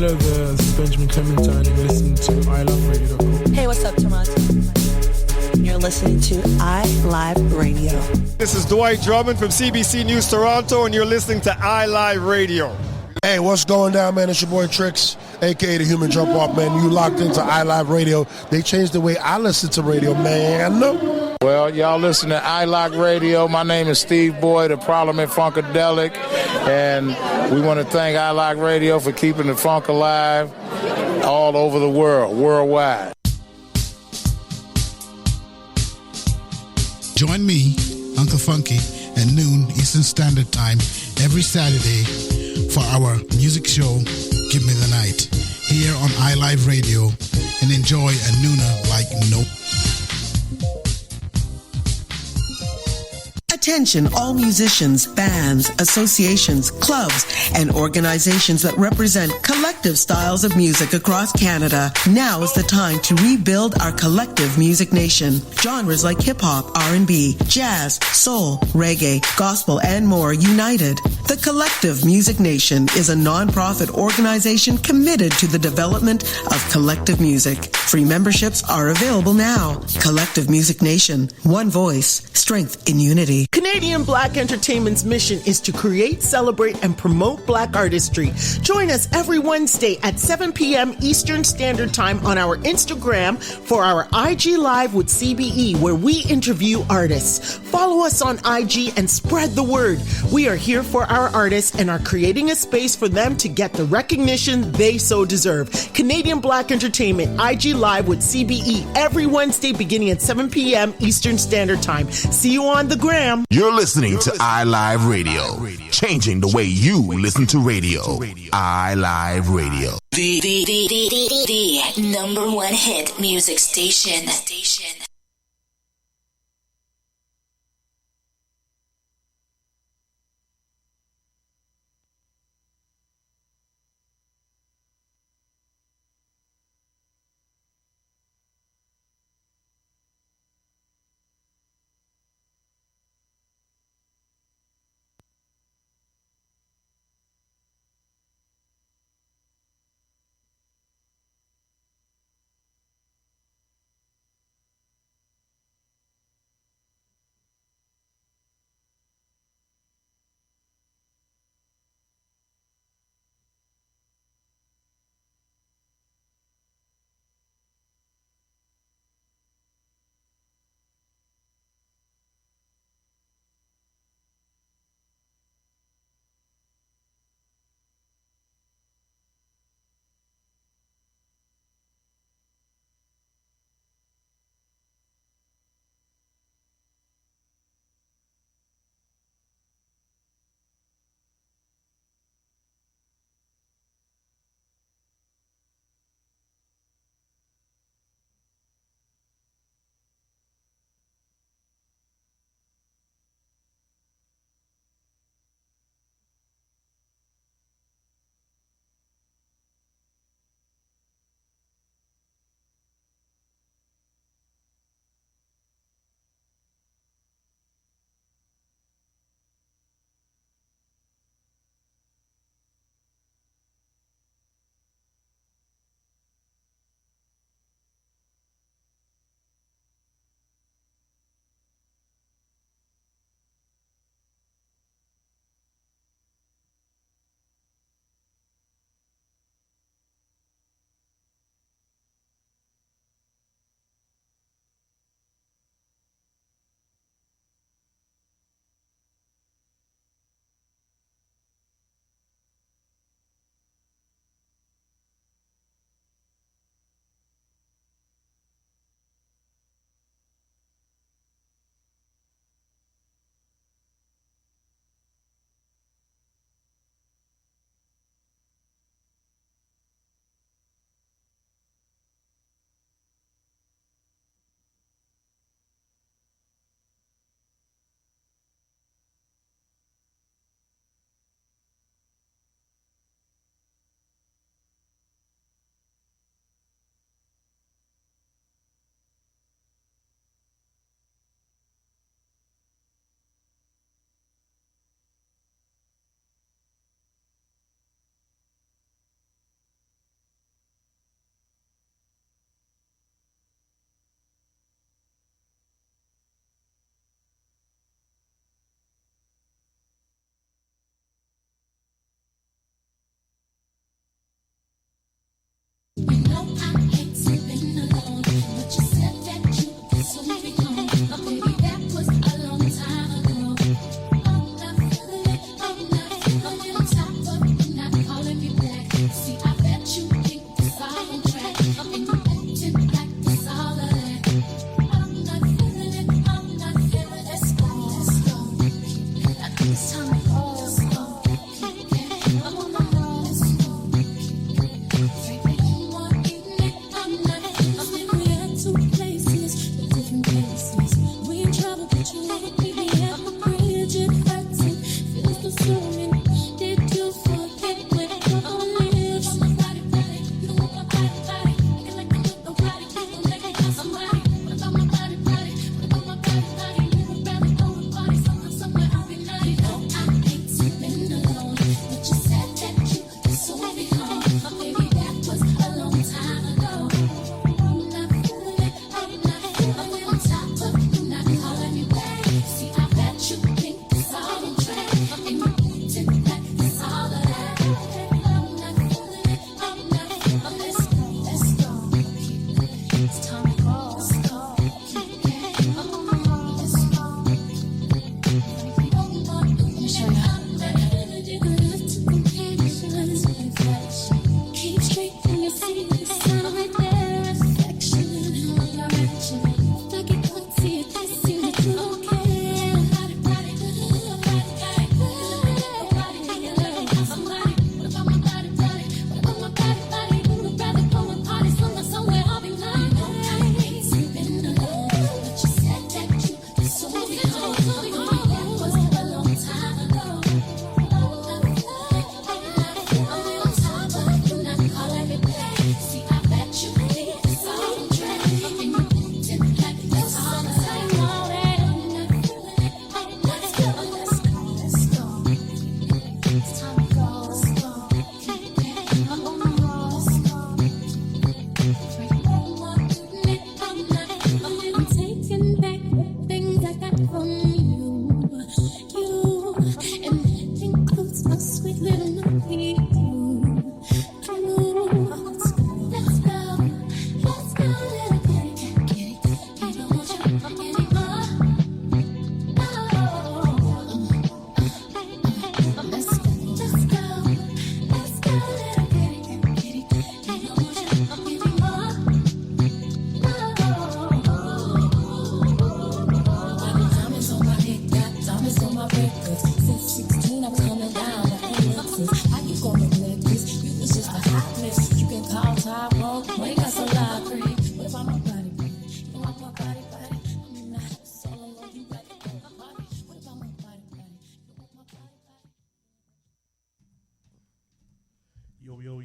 Hello there, this is Benjamin Clementine and you're listening to iLoveRadio.com. Hey, what's up, Toronto? You're listening to iLive Radio. This is Dwight Drummond from CBC News Toronto and you're listening to iLive Radio. Hey, what's going down, man? It's your boy Trix, a.k.a. the Human Jump Off, man. You locked into iLive Radio. They changed the way I listen to radio, man. Well, y'all listen to iLive Radio. My name is Steve Boyd of Parliament Funkadelic, and we want to thank iLive Radio for keeping the funk alive all over the world, worldwide. Join me, Uncle Funky, at noon Eastern Standard Time every Saturday for our music show, Give Me the Night, here on iLive Radio, and enjoy a nooner like no. Attention all musicians, bands, associations, clubs, and organizations that represent collective styles of music across Canada. Now is the time to rebuild our collective music nation. Genres like hip-hop, R&B, jazz, soul, reggae, gospel, and more united. The Collective Music Nation is a non-profit organization committed to the development of collective music. Free memberships are available now. Collective Music Nation. One voice. Strength in unity. Canadian Black Entertainment's mission is to create, celebrate, and promote Black artistry. Join us every Wednesday at 7 p.m. Eastern Standard Time on our Instagram for our IG Live with CBE, where we interview artists. Follow us on IG and spread the word. We are here for our artists and are creating a space for them to get the recognition they so deserve. Canadian Black Entertainment, IG Live with CBE, every Wednesday beginning at 7 p.m. Eastern Standard Time. See you on the gram. You're listening to iLive Radio, changing the way you listen to radio. iLive Radio. The number one hit music station.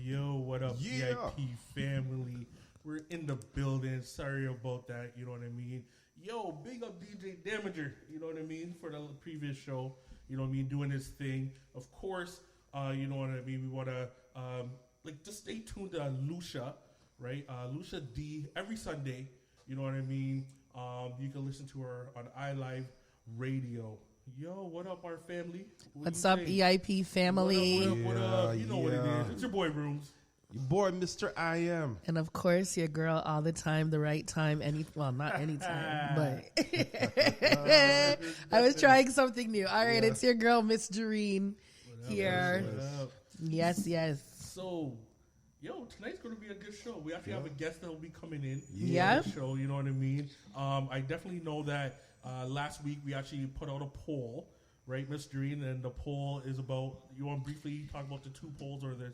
Yo, what up, VIP family? We're in the building. Sorry about that, you know what I mean? Yo, big up DJ Damager, you know what I mean, for the previous show, you know what I mean, doing his thing. Of course, you know what I mean, we want to, just stay tuned to Lucia, right? Lucia D, every Sunday, you know what I mean? You can listen to her on iLive Radio. Yo, what up, our family? What's up, EIP family? What up? You know what it is. It's your boy, Rooms. Your boy, Mr. I Am. And of course, your girl all the time, the right time, not any time, but I was trying something new. All right, It's your girl, Miss Jareen, here. Yes. So, tonight's going to be a good show. We actually have a guest that will be coming in. Yeah. The show, you know what I mean? I definitely know that last week we actually put out a poll, right, Miss Jareen? And the poll is about, you want to briefly talk about the two polls or the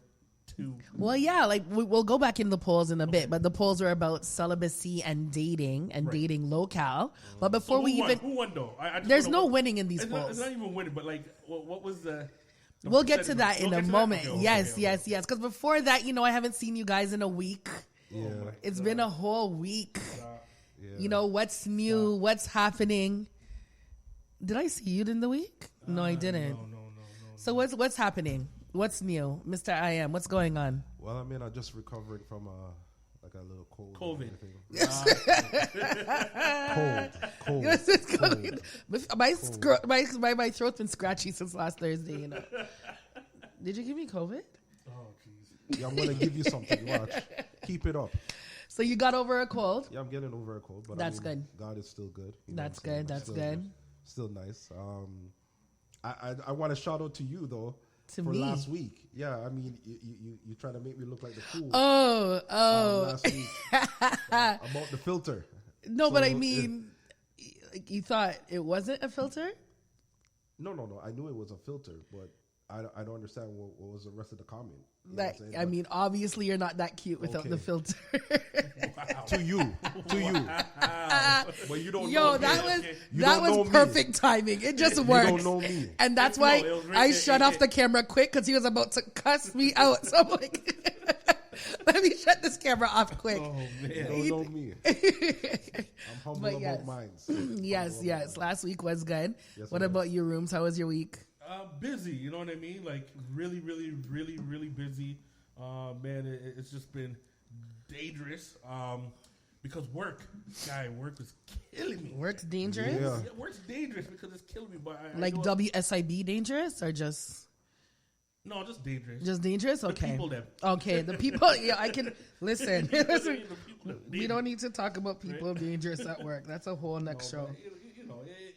two? Well, yeah, we'll go back in the polls in a bit, but the polls are about celibacy and dating dating locale. But before who won though? There's no winning in these polls. It's not even winning, but what was the... We'll get to that in a moment. Yes. Because before that, I haven't seen you guys in a week. Yeah. It's been a whole week. What's new? What's happening? Did I see you in the week? No, I didn't. No. So what's happening? What's new? Mr. I Am, what's going on? Well, I'm just recovering from a little cold. COVID. My throat's been scratchy since last Thursday, Did you give me COVID? Oh, jeez. Yeah, I'm going to give you something. Watch. Keep it up. So you got over a cold? Yeah, I'm getting over a cold. But that's good. God is still good. That's good. That's good. Still nice. I want to shout out to you, though. For me? Last week. Yeah, I mean, you try to make me look like the fool. Oh. Last week. About the filter. No, but I mean, you thought it wasn't a filter? No. I knew it was a filter, but I don't understand what was the rest of the comment. Obviously you're not that cute without the filter. Wow. To you. But you don't know Yo, me. that was perfect timing. It just worked. You don't know me. And that's why I shut off the camera quick because he was about to cuss me out. So I'm like, let me shut this camera off quick. Oh, man. You don't know me. I'm humble about mine. Yes. Last week was good. Yes, what about your Rooms? How was your week? Busy, you know what I mean? Like really, really, really, really busy. Man, it's just been dangerous. Because work is killing me. Work's dangerous? Yeah. Work's dangerous because it's killing me. But WSIB dangerous or just? No, just dangerous. Just dangerous? Okay. The people then. Okay, the people, I can, listen. We don't need to talk about people dangerous at work. That's a whole next show.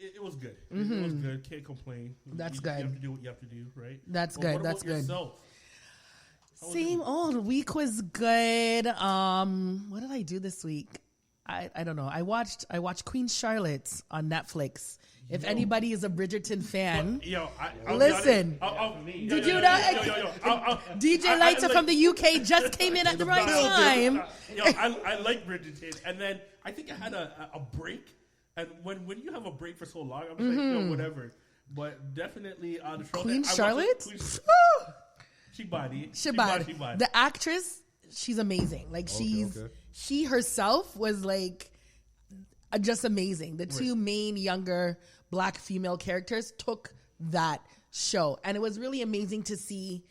It was good. It was good. Can't complain. That's good. You have to do what you have to do, right? That's good. That's good. Yourself? Same old. Week was good. What did I do this week? I don't know. I watched Queen Charlotte on Netflix. If anybody is a Bridgerton fan, listen. Did you not? DJ Lighter from the UK just came in at the right time. I like Bridgerton, and then I think I had a break. And when you have a break for so long, I'm just like, whatever. But definitely the show. Queen Charlotte? She body. The actress, she's amazing. Like she herself was like just amazing. The two main younger black female characters took that show. And it was really amazing to see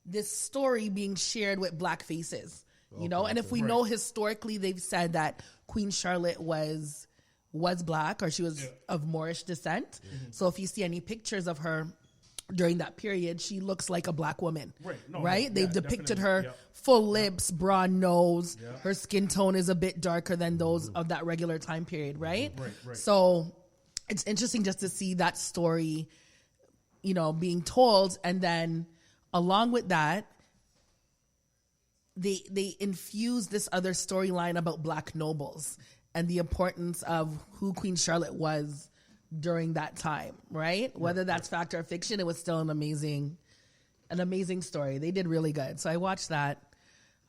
this story being shared with Black faces, you know? And if we know historically, they've said that Queen Charlotte was Black, or she was of Moorish descent. So if you see any pictures of her during that period, she looks like a Black woman, right? They've depicted her full lips, broad nose. Her skin tone is a bit darker than those of that regular time period, right? So it's interesting just to see that story, you know, being told. And then along with that, they infuse this other storyline about Black nobles and the importance of who Queen Charlotte was during that time, right? Whether that's fact or fiction, it was still an amazing story. They did really good. So I watched that.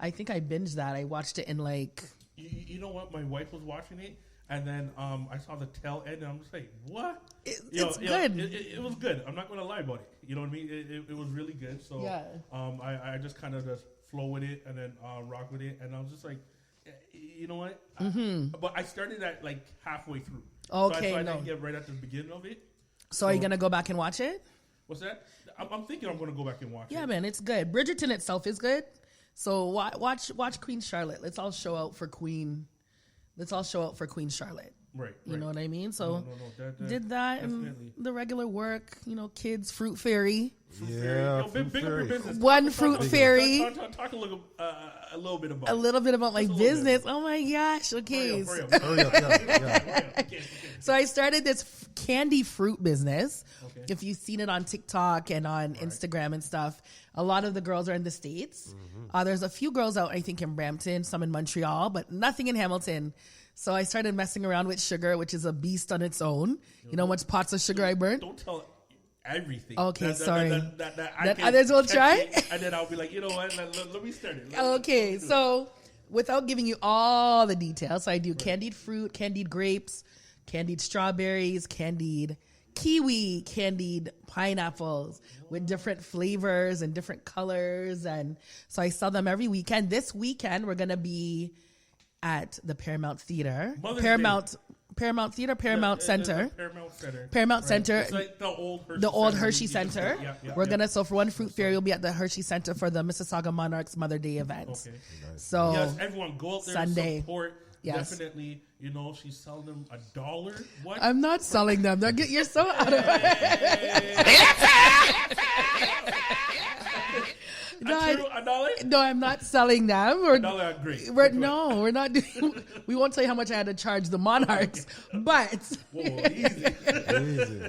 I think I binged that. I watched it in like... You know what? My wife was watching it, and then I saw the tail end, and I'm just like, what? It's good. It was good. I'm not going to lie about it. You know what I mean? It was really good. So I just kind of just flow with it and then rock with it. And I was just like, you know what? But I started at like halfway through. Okay, so I didn't get right at the beginning of it. So are you going to go back and watch it? What's that? I'm thinking I'm going to go back and watch it. Yeah, man, it's good. Bridgerton itself is good. So watch Queen Charlotte. Let's all show out for Queen Charlotte. Right. You know what I mean? So that did that and the regular work, you know, kids, Fruit Fairy. Big up your business. One Fruit Fairy. Talk a little bit about a little bit about my business. Oh my gosh. Okay. Hurry up. So I started this candy fruit business. Okay. If you've seen it on TikTok and on Instagram and stuff, a lot of the girls are in the States. There's a few girls out, I think, in Brampton, some in Montreal, but nothing in Hamilton. So I started messing around with sugar, which is a beast on its own. You know how much pots of sugar I burnt? Don't tell everything. Okay, sorry. That others will try? And then I'll be like, you know what? Let me start it. Okay, so without giving you all the details, so I do candied fruit, candied grapes, candied strawberries, candied kiwi, candied pineapples with different flavors and different colors. And so I sell them every weekend. This weekend, we're going to be at the Paramount Theater. Paramount Center. Paramount Center. It's like the old Hershey Center. We're gonna, so for one Fruit Fairy, we'll be at the Hershey Center for the Mississauga Monarchs Mother Day event. Okay. So yes, everyone go out there Sunday. And support. Yes. Definitely, you know, she's selling them $1. What? I'm not selling them. You're so out of No, I'm not selling them. We're great. We're not doing. We won't tell you how much I had to charge the Monarchs, but easy.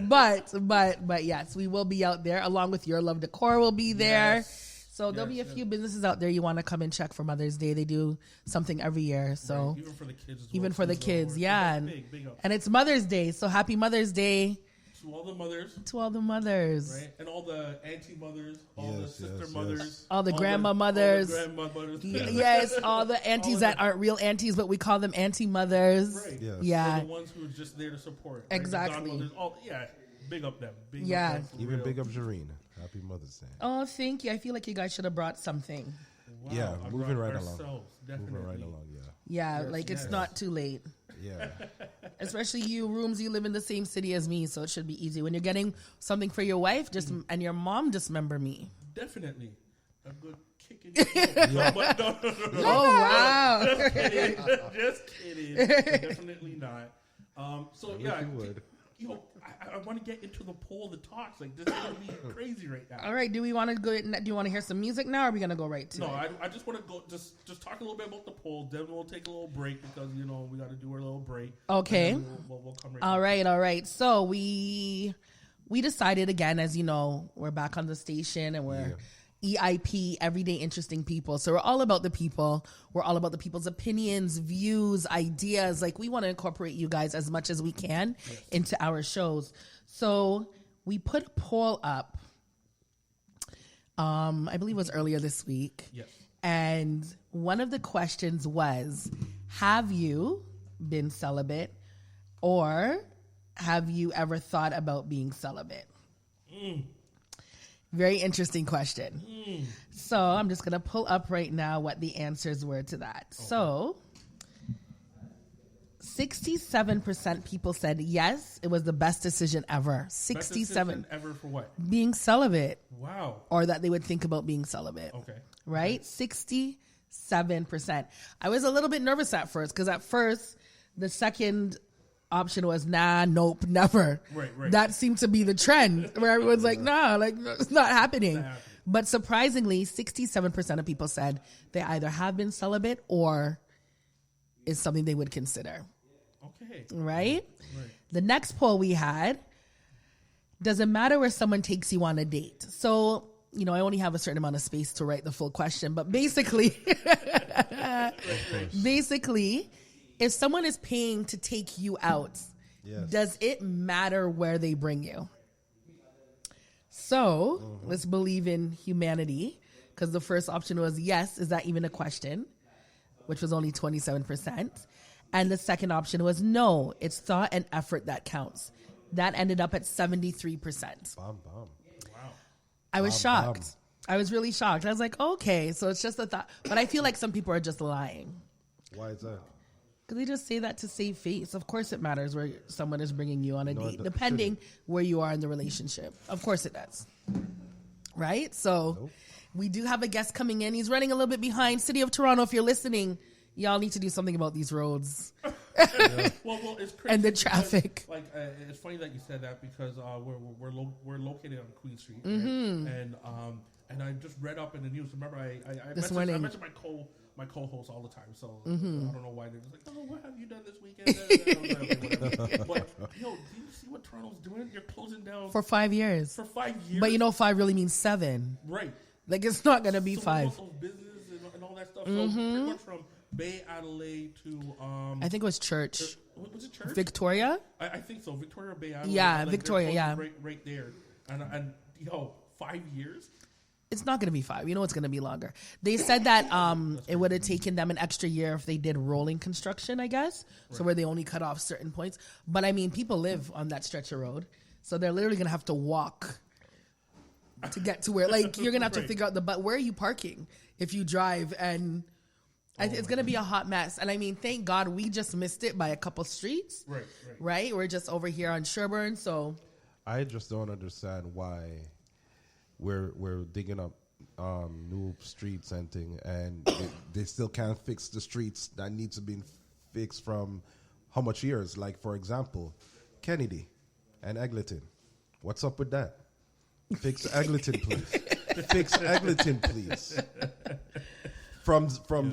but yes, we will be out there along with Your Love Decor will be there. Yes. So there'll be a few businesses out there you want to come and check for Mother's Day. They do something every year. So even for the kids, even for the kids, yeah. And it's Mother's Day, so happy Mother's Day. To all the mothers. To all the mothers. Right? And all the auntie mothers, all the sister mothers. All the grandma mothers. All the grandma mothers. Yes, all the aunties that aren't real aunties, but we call them auntie mothers. Right. Yes. Yeah. So the ones who are just there to support. Right? Exactly. Big up them. Big up them even big up Jareen. Happy Mother's Day. Oh, thank you. I feel like you guys should have brought something. Wow, yeah, moving right along. Moving right along, yeah. Yeah, it's not too late. Yeah. Especially you live in the same city as me, so it should be easy. When you're getting something for your wife, and your mom, just remember me. Definitely. A good kicking. Oh, wow. Just kidding. Definitely not. So, yeah. I want to get into the poll, the talks. Like, this is going to be crazy right now. All right. Do you want to hear some music now, or are we going to go right to it? No, I just want to go, just talk a little bit about the poll. Then we'll take a little break because, you know, we got to do our little break. Okay. We'll come right all right. So we decided again, as you know, we're back on the station and we're EIP, Everyday Interesting People. So we're all about the people. We're all about the people's opinions, views, ideas. Like, we want to incorporate you guys as much as we can into our shows. So we put a poll up, I believe it was earlier this week. Yes. And one of the questions was, have you been celibate, or have you ever thought about being celibate? Very interesting question. So I'm just going to pull up right now what the answers were to that. Okay. So 67% people said yes, it was the best decision ever. 67 decision ever for what? Being celibate. Wow. Or that they would think about being celibate. Okay. Right? 67%. I was a little bit nervous at first because at first the second option was nah, nope, never. Right. That seemed to be the trend where everyone's like, nah, like it's not happening. But surprisingly, 67% of people said they either have been celibate or is something they would consider. Okay. Right? The next poll we had, does it matter where someone takes you on a date? So, you know, I only have a certain amount of space to write the full question, but basically, if someone is paying to take you out, does it matter where they bring you? So let's believe in humanity, because the first option was yes, is that even a question? Which was only 27%. And the second option was no, it's thought and effort that counts. That ended up at 73%. I was shocked. I was really shocked. I was like, okay, so it's just a thought. But I feel like some people are just lying. Why is that? Because they just say that to save face. Of course it matters where someone is bringing you on a date, depending where you are in the relationship. Of course it does. Right? So we do have a guest coming in. He's running a little bit behind. City of Toronto, if you're listening, y'all need to do something about these roads. Well, it's crazy and the traffic. Because, it's funny that you said that because we're located on Queen Street, Mm-hmm. right? And I just read up in the news. Remember, I messaged my co-host all the time. So I don't know why they're just like, oh, what have you done this weekend? But yo, do you see what Toronto's doing? You're closing down For 5 years. For 5 years. But you know, 5 really means 7. Right. Like it's not going to be 5. Business and all that stuff. So pretty much from Bay Adelaide to I think it was Church. Was it Church? Victoria? I think so. Victoria, Bay Adelaide. Yeah, Victoria, yeah. Right there. And 5 years? It's not going to be 5. You know it's going to be longer. They said that it would have taken them an extra year if they did rolling construction, I guess. Right. So where they only cut off certain points. But I mean, people live on that stretch of road. So they're literally going to have to walk to get to where, like, you're going to have to figure out but where are you parking if you drive? And it's going to be a hot mess. And I mean, thank God we just missed it by a couple streets. Right? We're just over here on Sherbourne. So I just don't understand why we're digging up new streets and thing, and they still can't fix the streets that need to be fixed from how much years? Like, for example, Kennedy and Eglinton. What's up with that? Fix Eglinton, please. Fix Eglinton, please. From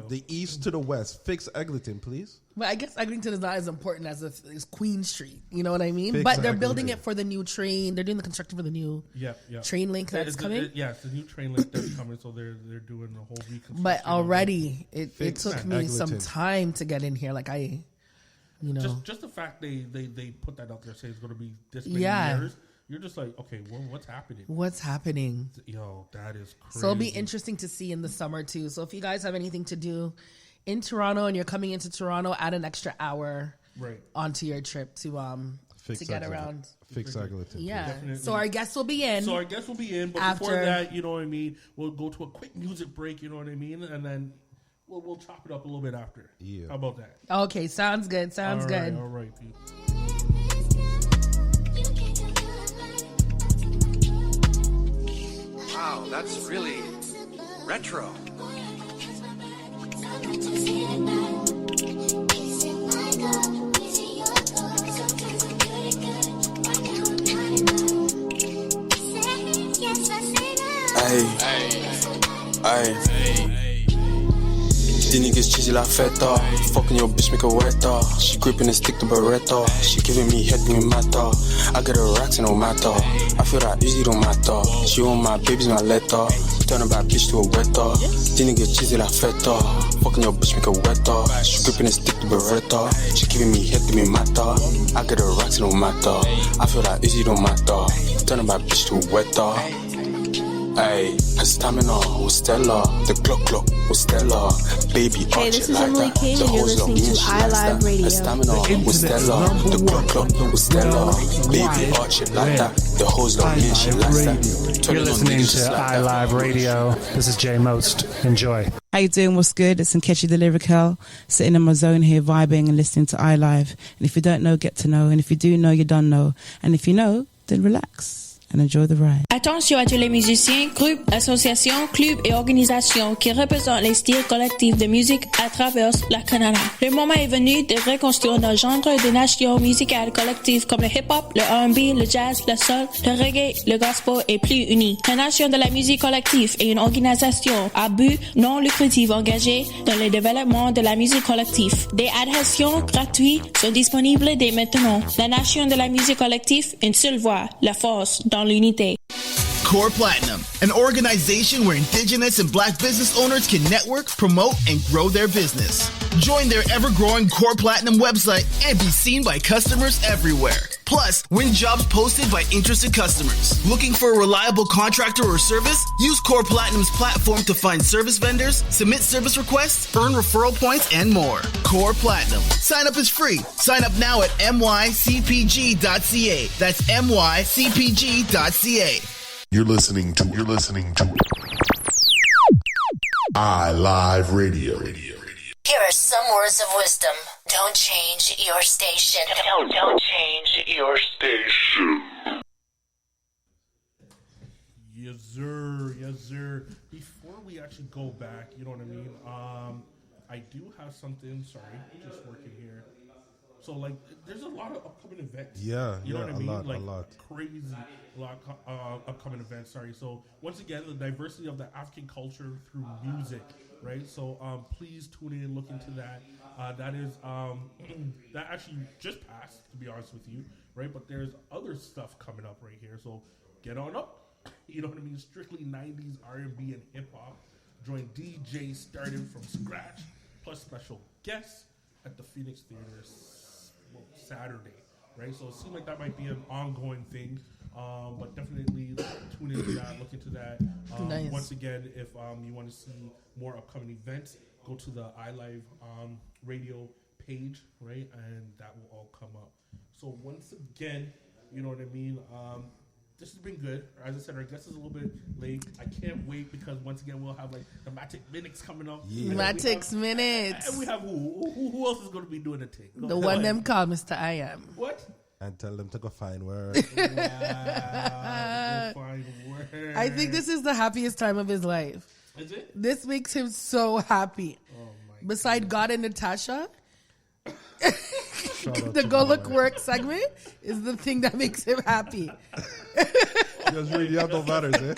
the east to the west, fix Eglinton, please. But I guess Eglinton is not as important as Queen Street. You know what I mean? Fix but they're Eglinton. building it for the new train. They're doing the construction for the new train link that's coming. It's the new train link that's coming. So they're doing the whole reconstruction. But already, it took me Eglinton. some time to get in here. Like just the fact they put that out there, say it's going to be this many years. You're just like, okay, well, what's happening? What's happening? Yo, that is crazy. So it'll be interesting to see in the summer, too. So if you guys have anything to do in Toronto and you're coming into Toronto, add an extra hour onto your trip to get around. Fix Eglinton. Yeah. Definitely. So our guests will be in. But before that, you know what I mean, we'll go to a quick music break, you know what I mean? And then we'll chop it up a little bit after. Yeah. How about that? Okay, sounds good. All right, Pete. Wow, that's really retro. These niggas cheesy like feta. Fucking your bitch, make her wetter. She gripping and stick to Beretta. She giving me head, doing matter. I get her racks, it don't matter. I feel that easy, don't matter. She want my baby's my letter. Turn a bad bitch to a wetter. These niggas cheesy like feta. Fucking your bitch, make her wetter. She gripping and stick to Beretta. She giving me head, doing matter. I get her racks, it don't matter. I feel that easy, don't matter. Turn a bad bitch to a wetter. Ayy, her stamina was stellar. The clock was stellar. Baby, hey, this is Emily King, and you're listening to iLive Radio. Her stamina was stellar. The clock was stellar. Baby, arch it like that. The hoes don't mean shit like that. You're listening to iLive Radio. This is Jay Most. Enjoy. How you doing? What's good? It's Nkechi the Lyrical, sitting in my zone here, vibing and listening to iLive. And if you don't know, get to know. And if you do know, you don't know. And if you know, then relax and enjoy the ride. Attention à tous les musiciens, groupes, associations, clubs et organisations qui représentent les styles collectifs de musique à travers le Canada. Le moment est venu de reconstruire nos genres de nations musicales collectives comme le hip-hop, le R&B, le jazz, le soul, le reggae, le gospel et plus unis. La Nation de la musique collective est une organisation à but non lucratif engagée dans le développement de la musique collective. Des adhésions gratuites sont disponibles dès maintenant. La Nation de la musique collective, une seule voix, la force dans l'unité. Core Platinum, an organization where Indigenous and Black business owners can network, promote, and grow their business. Join their ever-growing Core Platinum website and be seen by customers everywhere. Plus, win jobs posted by interested customers. Looking for a reliable contractor or service? Use Core Platinum's platform to find service vendors, submit service requests, earn referral points, and more. Core Platinum. Sign up is free. Sign up now at mycpg.ca. That's mycpg.ca. You're listening to iLive Radio. Here are some words of wisdom. Don't change your station. Don't change your station. Yes, sir. Yes, sir. Before we actually go back, you know what I mean? I do have something. Sorry, just working here. So, like, there's a lot of upcoming events. Yeah, you know what I mean? a lot. Crazy, a lot upcoming events. Sorry. So, once again, the diversity of the African culture through music, right? So, please tune in, look into that. That is that actually just passed, to be honest with you, right? But there's other stuff coming up right here. So, get on up. You know what I mean? Strictly 90s R&B and hip hop. Join DJs starting from scratch, plus special guests at the Phoenix Theater. Saturday, right? So it seems like that might be an ongoing thing, but definitely tune into that, look into that. Nice. Once again, if you want to see more upcoming events, go to the iLive radio page, right? And that will all come up. So once again, you know what I mean? This has been good. As I said, our guest is a little bit late. I can't wait because once again we'll have like the Matic Minutes coming up. Yeah. Matic Minutes. And we have who else is going to be doing the thing? The one them call Mr. I Am. What? And tell them to go find word. Wow, go find word. I think this is the happiest time of his life. Is it? This makes him so happy. Oh my Beside God and Natasha. The Go Look Work segment is the thing that makes him happy. You have no matters, eh?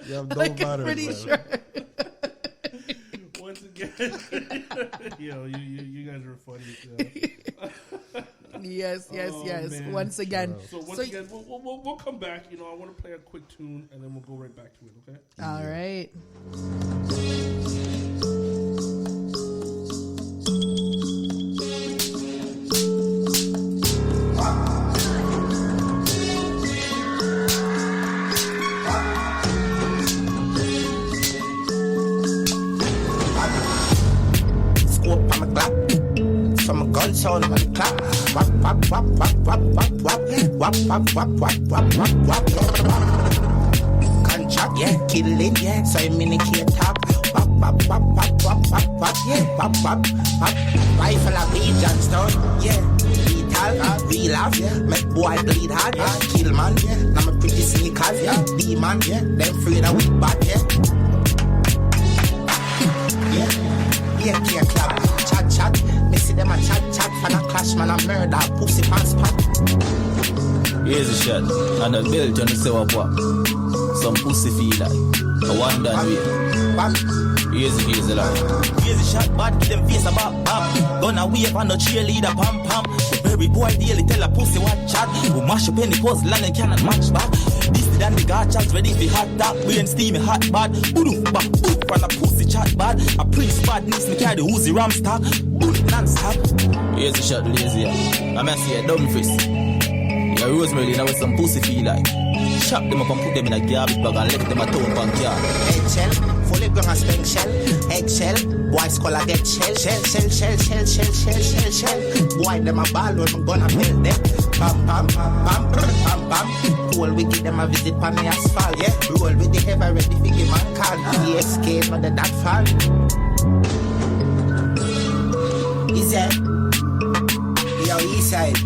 You have no matters. Pretty sure. Once again, yo, you guys are funny. Yes. Man. Once again. So once again, we'll come back. You know, I want to play a quick tune and then we'll go right back to it. Okay. All right. From a gun sound on the clap, wap wap wap wap wap wap wap wap wap wap wap wap wap wap. Contract, yeah, killing, yeah. So you minicate top, wap wap wap wap wap wap wap, yeah, wap wap wap. Rifle a beat Johnstone, yeah. Lethal, real off, yeah. Make boy bleed hard, yeah. Kill man, yeah. Now me pretty sneakers, yeah. Demon, yeah. Them afraid of weak bad, yeah. Yeah, yeah, clap, chat. Me see them a chat, fan a clash, man a murder, pussy pants pop. Here's a shot, and a belt on the sewer pop. Some pussy feel like a one done way. Here's a lot. Here's a shot, bad, give them face a bop. Gonna wave on the cheerleader, pam. The berry boy daily tell a pussy what chat. We mash up any puzzle and they cannot match back. This than the gotchas ready for hot dog. We ain't steamy hot bad. Boodoo, bop, boop, and a pussy chat bad. A priest bad, needs me carry the Uzi ram stock. Boot, non-stop. Here's a shot, lazy, yeah. I'm gonna see a dumb fist. Yeah, Rosemary, now with some pussy feel like. Chop them up and put them in a garbage bag and let them a town bank yard. Eggshell, fully grown and spring shell. Eggshell, boy scholar get shell. Boy, them a ball when I'm gonna build them. Pam pam pam pam pam. Cool we get them a visit pan the asphalt. Yeah, roll with the ever ready figure man call. ESK not the that fall. Is that? Yo, east side.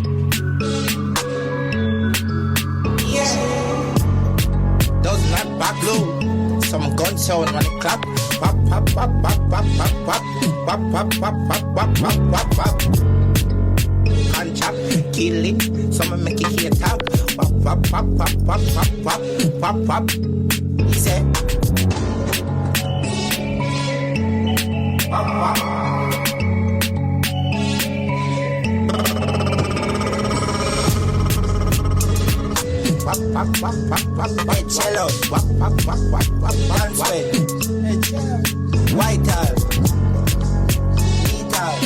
Yeah. Does not back low. Some gun sound when it clap. Pop pop pop pop pop pop pop pop pop pop pop pop pop pop. Can't chop, kill it. Some make it hear talk. Pop pop pop pop pop pop pop pop pop. He said. Pop pop. Pop pop pop pop pop pop cello. Pop pop pop pop pop pop cello. White out. Neat out.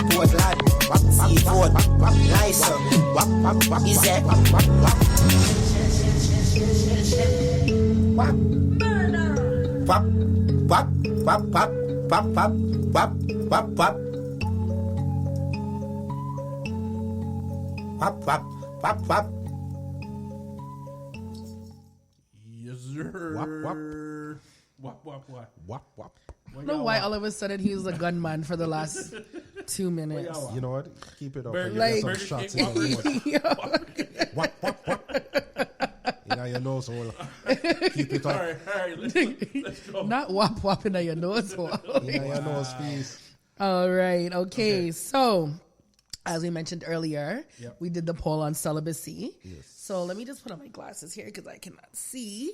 Portland. Pop pop pop pop pop. Nice up. Pop pop pop. Is that? Pop pop pop. Pop pop pop pop pop pop pop pop pop. Pop pop pop pop. Wap, wap. Wap, wap, wap. Wap, wap. I don't know why all of a sudden he was a gunman for the last 2 minutes. You know what? Keep it up. Burger, Like, like, some shots in the Wap, wap, wap. You know your nose hole. Keep it up. All right, let's go. Not wap wap in your nose hole. You know your nose, please. All right. Okay. So, as we mentioned earlier, we did the poll on celibacy. Yes. So let me just put on my glasses here because I cannot see.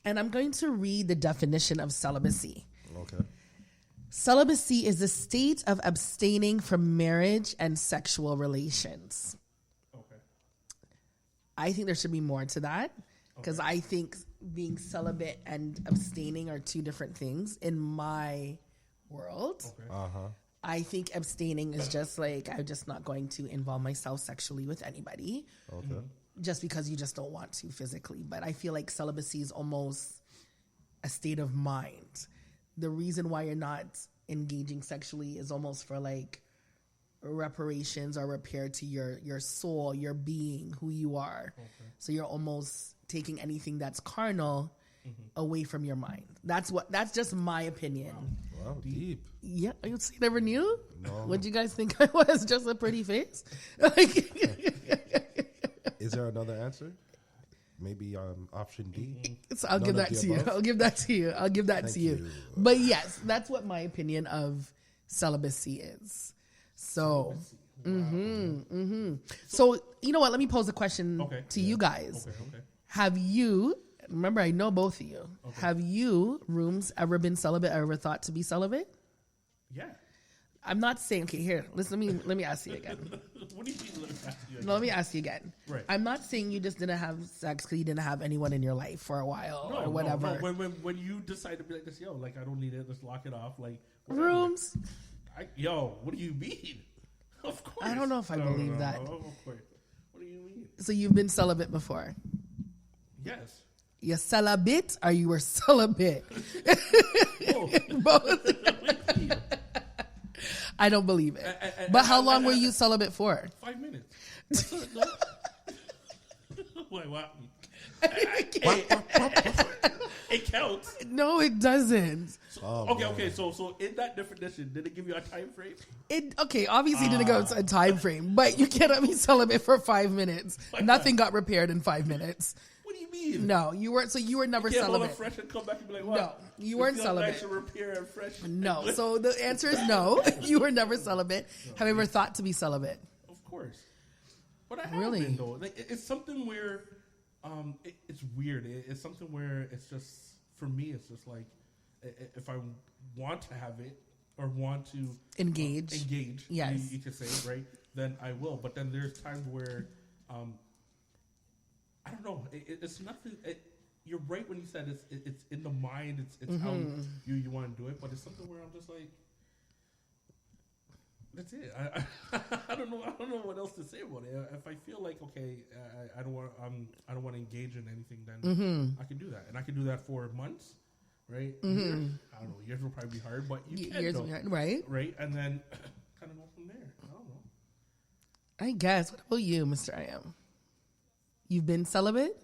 And I'm going to read the definition of celibacy. Okay. Celibacy is the state of abstaining from marriage and sexual relations. Okay. I think there should be more to that because I think being celibate and abstaining are two different things in my world. Okay. Uh-huh. I think abstaining is just like, I'm just not going to involve myself sexually with anybody. Okay. Just because you just don't want to physically. But I feel like celibacy is almost a state of mind. The reason why you're not engaging sexually is almost for like reparations or repair to your soul, your being, who you are. Okay. So you're almost taking anything that's carnal away from your mind. That's just my opinion. Wow, deep. Yeah, you never knew? No. What'd you guys think I was? Just a pretty face? Is there another answer? Maybe option D? So I'll give that to you. I'll give that to you. I'll give that to you. But yes, that's what my opinion of celibacy is. So, So, you know what? Let me pose a question to you guys. Okay. Have you, remember, I know both of you, have you, Rooms, ever been celibate or ever thought to be celibate? Yeah. I'm not saying, okay, here, listen, let me ask you again. What do you mean, let me ask you again? No, let me ask you again. Right. I'm not saying you just didn't have sex because you didn't have anyone in your life for a while or whatever. No. When you decide to be like this, like, I don't need it, let's lock it off. Like, whatever. Rooms? What do you mean? Of course. I don't know if I believe that. Of course. What do you mean? So you've been celibate before? Yes. You're celibate or you were celibate? Both. I don't believe it. But how long were you celibate for? 5 minutes. Wait, what? It counts. No, it doesn't. Okay. So in that definition, did it give you a time frame? Obviously didn't go to a time frame, but you cannot be celibate for 5 minutes. Nothing got repaired in 5 minutes. What do you mean? No, you weren't. So you were never you can't celibate. Hold fresh and come back and be like, what? No, you weren't celibate. Nice and repair and fresh. No. So the answer is no. You were never celibate. Have you ever thought to be celibate? Of course. But I have been, though. Like, it's something where it's weird. It's something where it's just, for me, it's just like, if I want to have it or want to engage, yes, you could say, right, then I will. But then there's times where, I don't know, it's nothing. You're right when you said it's in the mind. It's how you want to do it. But it's something where I'm just like, that's it. I don't know. I don't know what else to say about it. If I feel like I don't want to engage in anything, then I can do that, and I can do that for months, right? Years. I don't know. Years will probably be hard, but years will be hard, right? Right, and then kind of go from there. I don't know. I guess. What about you, Mr. I Am? You've been celibate?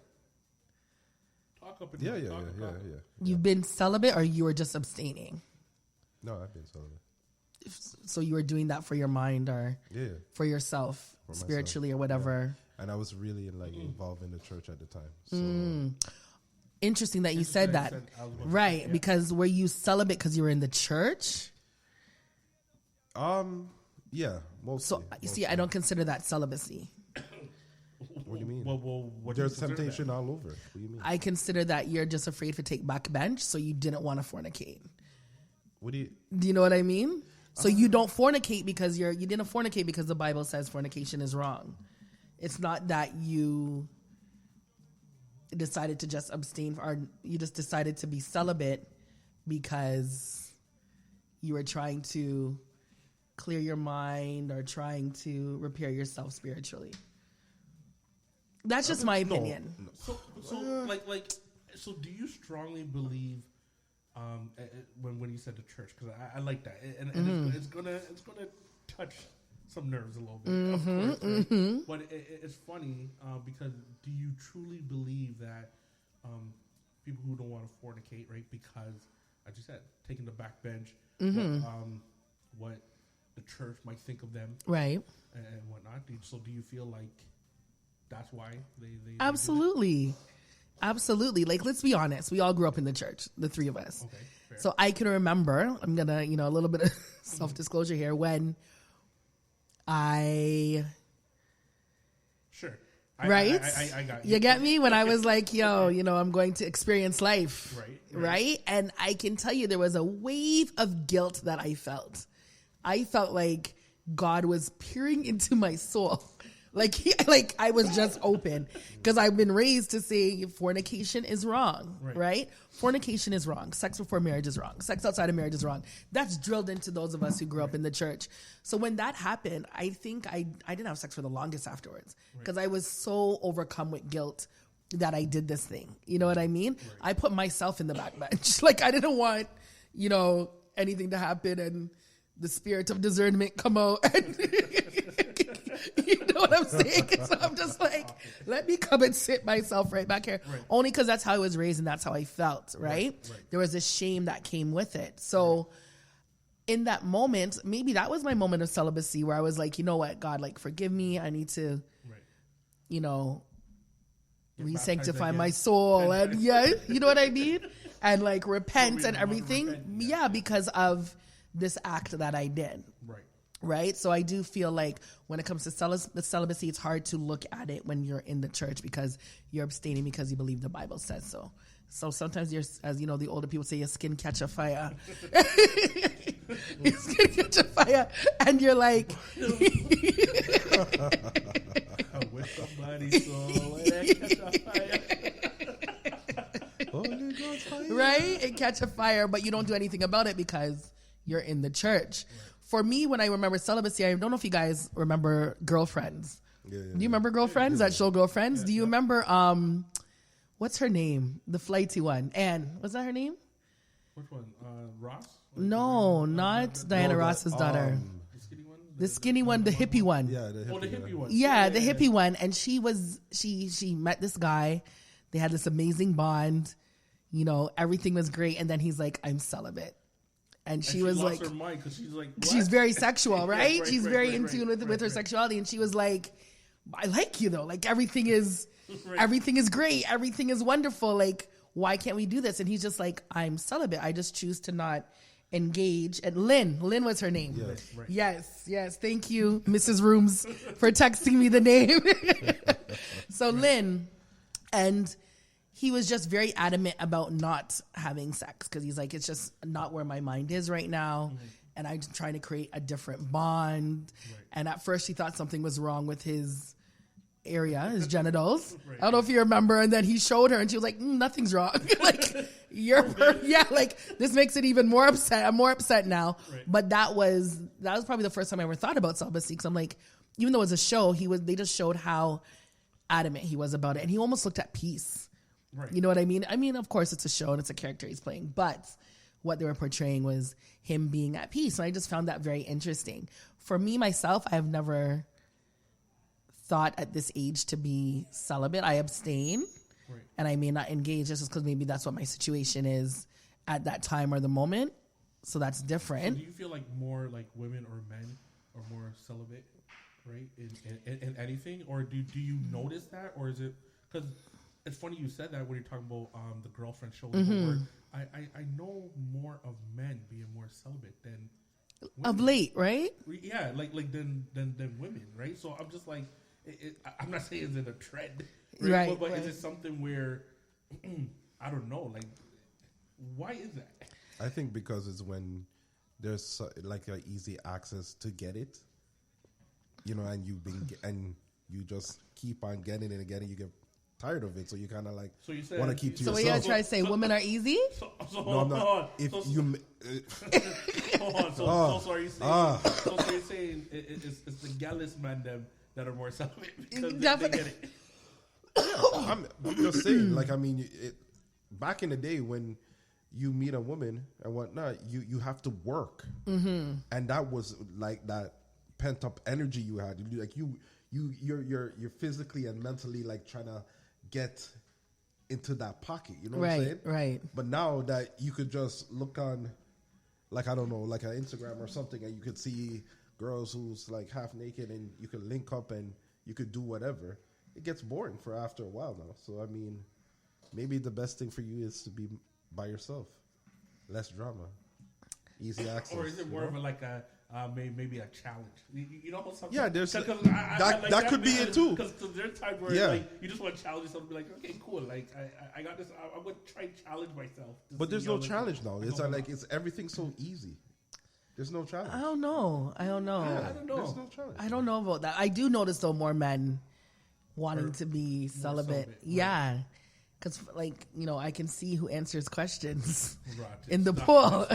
Yeah. You've been celibate, or you were just abstaining? No, I've been celibate. So you were doing that for your mind, or for yourself, For spiritually, myself, or whatever. yeah. And I was really involved in the church at the time. So Interesting that you said that. Right, because were you celibate because you were in the church? Yeah, mostly. So you see, I don't consider that celibacy. What do you mean? Well, There's temptation all over. What do you mean? I consider that you're just afraid to take back bench, so you didn't want to fornicate. What do you? Do you know what I mean? So you don't fornicate because you didn't fornicate because the Bible says fornication is wrong. It's not that you decided to just abstain, or you just decided to be celibate because you were trying to clear your mind or trying to repair yourself spiritually. That's just my opinion. So do you strongly believe when you said the church? Because I like that, and it's gonna touch some nerves a little bit, of course. Right? But it's funny because do you truly believe that people who don't want to fornicate, right? Because, as you said, taking the back bench, what the church might think of them, right, and whatnot. So do you feel like that's why they absolutely. Absolutely. Like, let's be honest. We all grew up in the church, the three of us. Okay, fair. So I can remember, I'm going to, a little bit of self-disclosure here, when I... Sure. Right? I got you. You get me? When I was like, I'm going to experience life. Right? And I can tell you there was a wave of guilt that I felt. I felt like God was peering into my soul. Like I was just open, because I've been raised to say fornication is wrong, right? Fornication is wrong. Sex before marriage is wrong. Sex outside of marriage is wrong. That's drilled into those of us who grew up in the church. So when that happened, I think I didn't have sex for the longest afterwards, because I was so overcome with guilt that I did this thing. You know what I mean? I put myself in the back bench. Like, I didn't want, anything to happen and the spirit of discernment come out and you know what I'm saying? So I'm just like, let me come and sit myself right back here. Only because that's how I was raised and that's how I felt, right? There was a shame that came with it. So in that moment, maybe that was my moment of celibacy, where I was like, you know what, God, like, forgive me. I need to, re-sanctify my soul. And you know what I mean? And like repent and everything. Yeah, because of this act that I did. Right. So I do feel like when it comes to celibacy, it's hard to look at it when you're in the church, because you're abstaining because you believe the Bible says so. So sometimes the older people say, your skin catch a fire. Your skin catch a fire. And you're like, I wish somebody saw that catch a fire. Right? It catch a fire, but you don't do anything about it because you're in the church. For me, when I remember celibacy, I don't know if you guys remember Girlfriends. Do you remember Girlfriends? That show Girlfriends? Do you remember, what's her name? The flighty one. Anne. Was that her name? Which one? Ross? No, not Diana Ross's daughter. The skinny one, the hippie one. Yeah, the hippie one. Yeah, the hippie one. And she met this guy. They had this amazing bond. Everything was great. And then he's like, I'm celibate. And she was like, her mind 'cause she's like, what? She's very sexual, right? She's very in tune with her sexuality. And she was like, I like you though. Like, everything is great. Everything is wonderful. Like, why can't we do this? And he's just like, I'm celibate. I just choose to not engage. And Lynn was her name. Yes. Thank you, Mrs. Rooms, for texting me the name. So Lynn, and he was just very adamant about not having sex, because he's like, it's just not where my mind is right now. And I'm trying to create a different bond. And at first she thought something was wrong with his area, his genitals. I don't know if you remember. And then he showed her and she was like, nothing's wrong. Like, this makes it even more upset. I'm more upset now. But that was probably the first time I ever thought about celibacy, because I'm like, even though it was a show, they just showed how adamant he was about it. And he almost looked at peace. You know what I mean? I mean, of course, it's a show and it's a character he's playing, but what they were portraying was him being at peace. And I just found that very interesting. For me, myself, I have never thought at this age to be celibate. I abstain, and I may not engage just because maybe that's what my situation is at that time or the moment. So that's different. So do you feel like more like women or men are more celibate, right? In anything, or do you notice that, or is it because it's funny you said that when you're talking about the girlfriend show. Mm-hmm. I know more of men being more celibate than women. Of late, right? Yeah, like than women, right? So I'm just like, I'm not saying it's in a trend, right? But is it something where I don't know, like why is that? I think because it's when there's like an easy access to get it, and you just keep on getting it and getting, you get tired of it, so you kind of like want to keep to yourself. So what you try to say, women are easy? No, I'm not. If you hold on. So are you saying it's the gallus man them that are more celibate because they get it? I'm just saying, like, I mean, back in the day when you meet a woman and whatnot, you have to work, and that was like that pent up energy you had. Like you're physically and mentally like trying to get into that pocket, you know what I'm saying? Right. But now that you could just look on, like, I don't know, like an Instagram or something, and you could see girls who's like half naked, and you could link up and you could do whatever. It gets boring for after a while now. So I mean, maybe the best thing for you is to be by yourself, less drama, easy access. Or is it more of maybe a challenge? You know, something. Yeah, there's that could be it too. Because there's times where like you just want to challenge yourself and be like, okay, cool. Like I got this. I'm going to try and challenge myself. But there's no challenge now. It's like it's everything so easy. There's no challenge. I don't know. Yeah, I don't know. There's no challenge. I don't know about that. I do notice though more men wanting to be celibate. Yeah. Because, like, I can see who answers questions in the poll.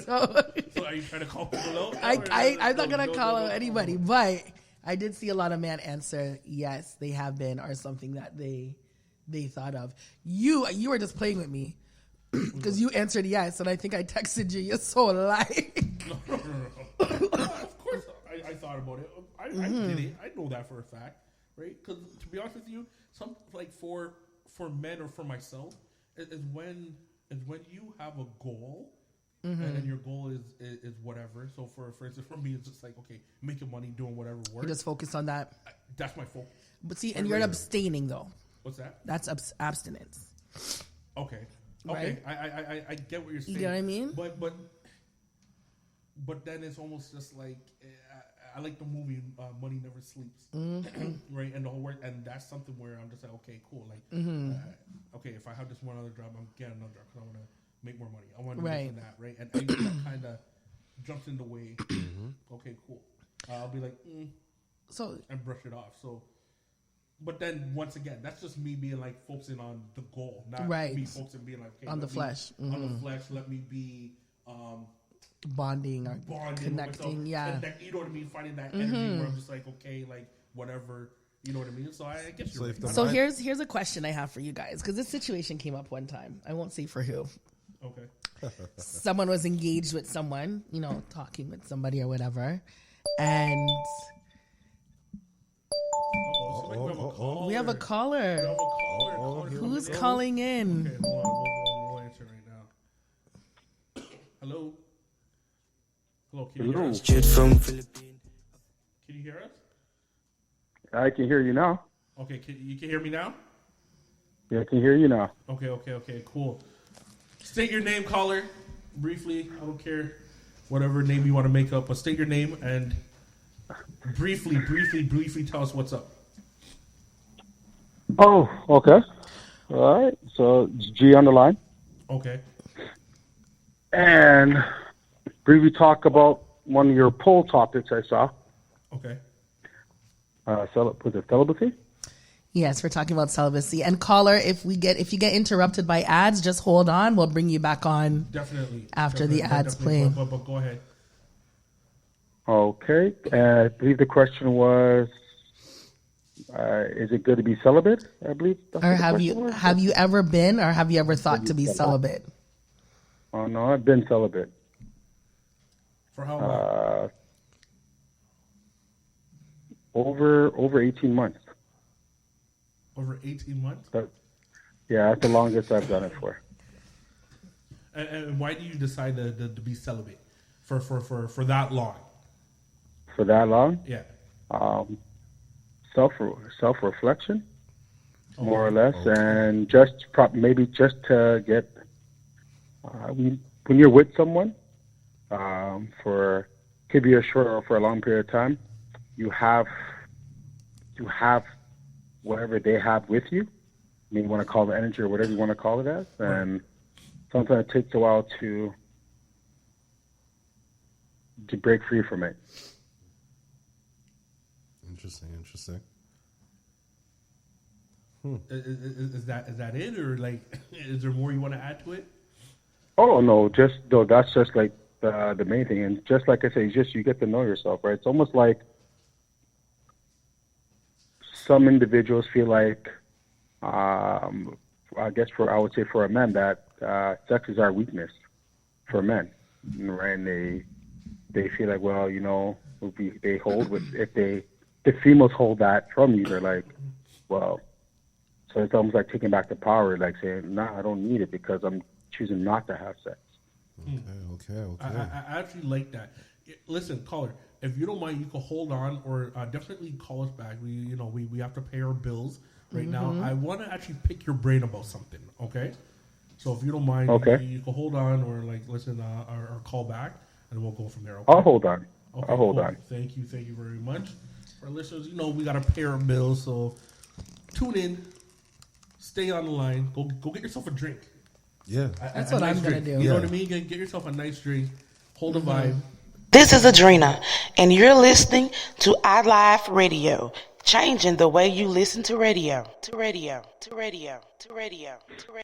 So are you trying to call people out? I'm not going to call out anybody, but I did see a lot of men answer yes, they have been, or something that they thought of. You were just playing with me because you answered yes, and I think I texted you. You're so like. No. Of course, I thought about it. I did it. I know that for a fact, right? Because to be honest with you, for men or for myself, is when you have a goal, and then your goal is whatever. So for instance, for me, it's just like, okay, making money, doing whatever works. You just focus on that. That's my focus. But see, and you're abstaining though. What's that? That's abstinence. Okay. Right? I get what you're saying. You know what I mean? But then it's almost just like I like the movie Money Never Sleeps, right? And the whole work, and that's something where I'm just like, okay, cool. Like, okay, if I have this one other job, I'm getting another job because I want to make more money. I want to do this and that, right? And that kind of jumps in the way. Okay, cool. I'll be like, so and brush it off. So, but then once again, that's just me being like focusing on the goal, not me focusing being like, okay, on the flesh. On the flesh, let me be. Bonding or connecting, yeah. You know what I mean? Finding that energy where I'm just like, okay, like whatever, you know what I mean? So I guess you're right. So here's a question I have for you guys, because this situation came up one time. I won't say for who. Okay. Someone was engaged with someone, talking with somebody or whatever, and we have a caller. Who's calling in? Okay, hold on. We'll answer right now. Hello. Hello, can you hear us? Can you hear us? I can hear you now. Okay, you can hear me now? Yeah, I can hear you now. Okay, cool. State your name, caller, briefly. I don't care whatever name you want to make up, but state your name and briefly tell us what's up. Oh, okay. All right. So it's G on the line. Okay. And briefly talk about one of your poll topics I saw. Okay. Was it celibacy? Yes, we're talking about celibacy. And caller, if you get interrupted by ads, just hold on. We'll bring you back on. Definitely. After the ads play. But go ahead. Okay. I believe the question was, is it good to be celibate? I believe. Or have you ever been, or have you ever thought to be celibate? Oh no, I've been celibate. For how long? Over 18 months. Over 18 months? Yeah, that's the longest I've done it for. And why do you decide to be celibate for that long? For that long? Yeah. Self-reflection, more or less, and maybe just to get when you're with someone could be a short or for a long period of time, you have whatever they have with you. I mean, you want to call it energy or whatever you want to call it as, and sometimes it takes a while to break free from it. Interesting. Is that it, or like, is there more you want to add to it? Oh no, that's just like the main thing, and just like I say, you get to know yourself, right? It's almost like some individuals feel like, I would say for a man that sex is our weakness for men, right? And they feel like, well, if the females hold that from you, they're like, well, so it's almost like taking back the power, like saying, nah, I don't need it because I'm choosing not to have sex. Okay. I actually like that. Listen, caller, if you don't mind, you can hold on or definitely call us back. We have to pay our bills right now. I want to actually pick your brain about something, okay? So if you don't mind, you can hold on or like listen or call back, and we'll go from there. Okay? I'll hold on. Okay, I'll hold on. Thank you very much. For our listeners, we got to pay our bills, so tune in, stay on the line, go get yourself a drink. Yeah, that's what I'm gonna do. You know what I mean? Get yourself a nice drink, hold a vibe. This is Adrena, and you're listening to iLive Radio, changing the way you listen to radio.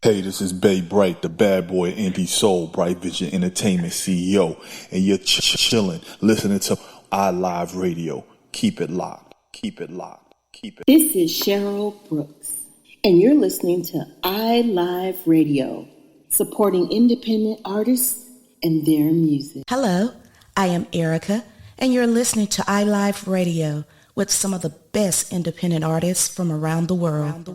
Hey, this is Bay Bright, the bad boy indie soul, Bright Vision Entertainment CEO, and you're chilling, listening to iLive Radio. Keep it locked. This is Cheryl Brooks, and you're listening to iLive Radio, supporting independent artists and their music. Hello, I am Erica, and you're listening to iLive Radio with some of the best independent artists from around the world.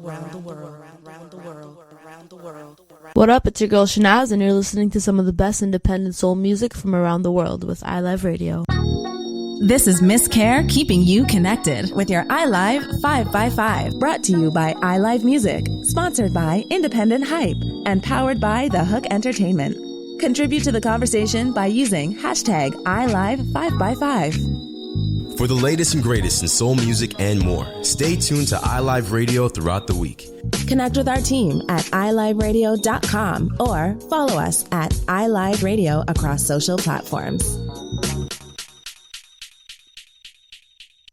What up, it's your girl Shanaz, and you're listening to some of the best independent soul music from around the world with iLive Radio. This is Miss Care, keeping you connected with your iLive 5x5. Brought to you by iLive Music, sponsored by Independent Hype, and powered by The Hook Entertainment. Contribute to the conversation by using hashtag iLive5x5. For the latest and greatest in soul music and more, stay tuned to iLive Radio throughout the week. Connect with our team at iLiveRadio.com or follow us at iLive Radio across social platforms.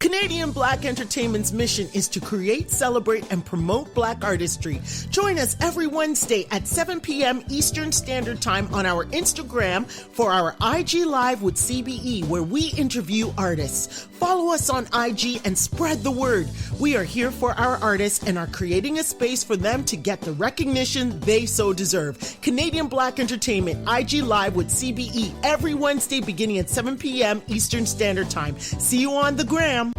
Canadian Black Entertainment's mission is to create, celebrate, and promote Black artistry. Join us every Wednesday at 7 p.m. Eastern Standard Time on our Instagram for our IG Live with CBE, where we interview artists. Follow us on IG and spread the word. We are here for our artists and are creating a space for them to get the recognition they so deserve. Canadian Black Entertainment, IG Live with CBE, every Wednesday beginning at 7 p.m. Eastern Standard Time. See you on the gram.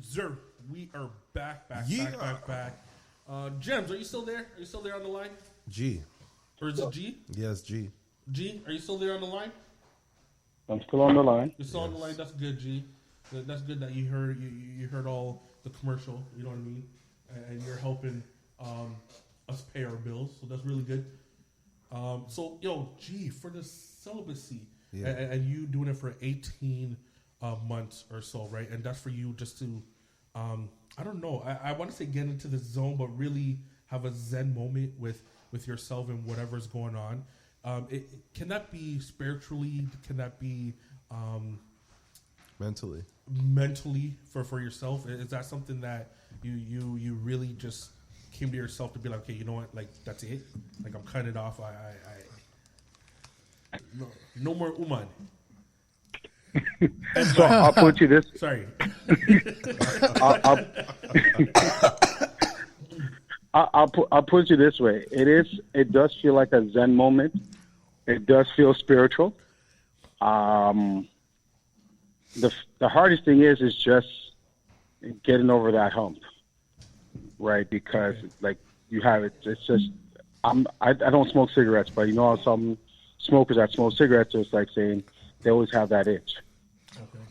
Sir, we are back. Gems, are you still there? Are you still there on the line? G. Or is it G? Yes, G. G, are you still there on the line? I'm still on the line. You're still on the line. That's good, G. That's good that you heard all the commercial. You know what I mean? And you're helping us pay our bills. So that's really good. So, G, for the celibacy, and you doing it for 18 months or so, right? And that's for you just to, I don't know, I want to say get into the zone, but really have a Zen moment with yourself and whatever's going on. Can that be spiritually? Can that be mentally for yourself? Is that something that you really just came to yourself to be like, okay, you know what, like that's it, like I'm cutting it off. No more Uman. So I'll put you this. Sorry. I'll put it this way. It does feel like a Zen moment. It does feel spiritual. The hardest thing is just getting over that hump, right? Because like you have it. It's just I don't smoke cigarettes, but you know how some smokers that smoke cigarettes, it's like saying they always have that itch,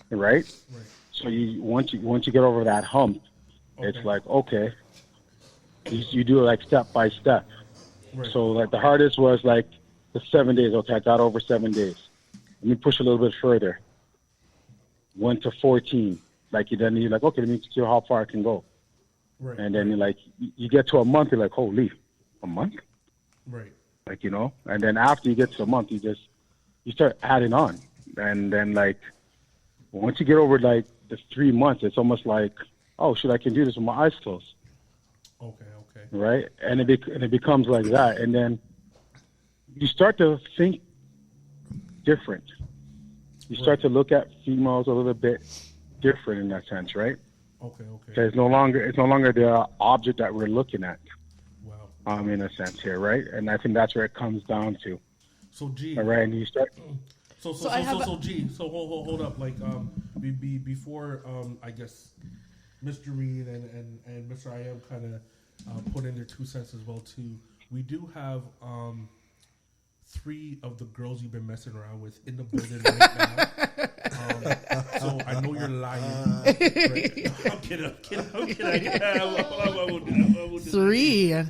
right? So once you get over that hump, it's like okay. You do it like step by step. Right. So like the hardest was like the 7 days. Okay, I got over 7 days. Let me push a little bit further. 1 to 14. Like then you're like, okay, let me see how far I can go. Right. And then you're like, you get to a month, you're like, holy, a month? Right. Like, you know, and then after you get to a month, you start adding on. And then like, once you get over like the 3 months, it's almost like, oh shit, I can do this with my eyes closed. Okay. Right, and it becomes like that, and then you start to think different. You start to look at females a little bit different in that sense, right? Okay. It's no longer the object that we're looking at. Wow. In a sense here, right? And I think that's where it comes down to. So G. All right, and you start. So G. So hold up, like before I guess Mr. Reed and Mr. I am kind of. Put in their 2 cents as well too. We do have 3 of the girls you've been messing around with in the building right now. So I know you're lying. Right? I'm kidding. I won't do that. 3. I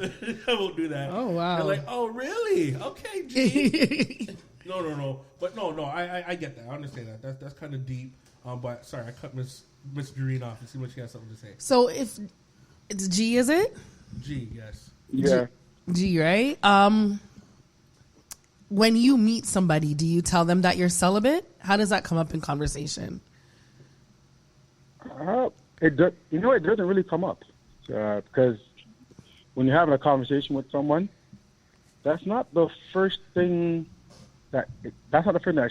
won't do that. Oh wow. They're like, oh really? Okay, G. No. But no. I get that. I understand that. That's kind of deep. But sorry, I cut Miss Doreen off and see what she has something to say. So if it's G, is it? G, yes. Yeah. G, right? When you meet somebody, do you tell them that you're celibate? How does that come up in conversation? It doesn't really come up because when you're having a conversation with someone, that's not the first thing that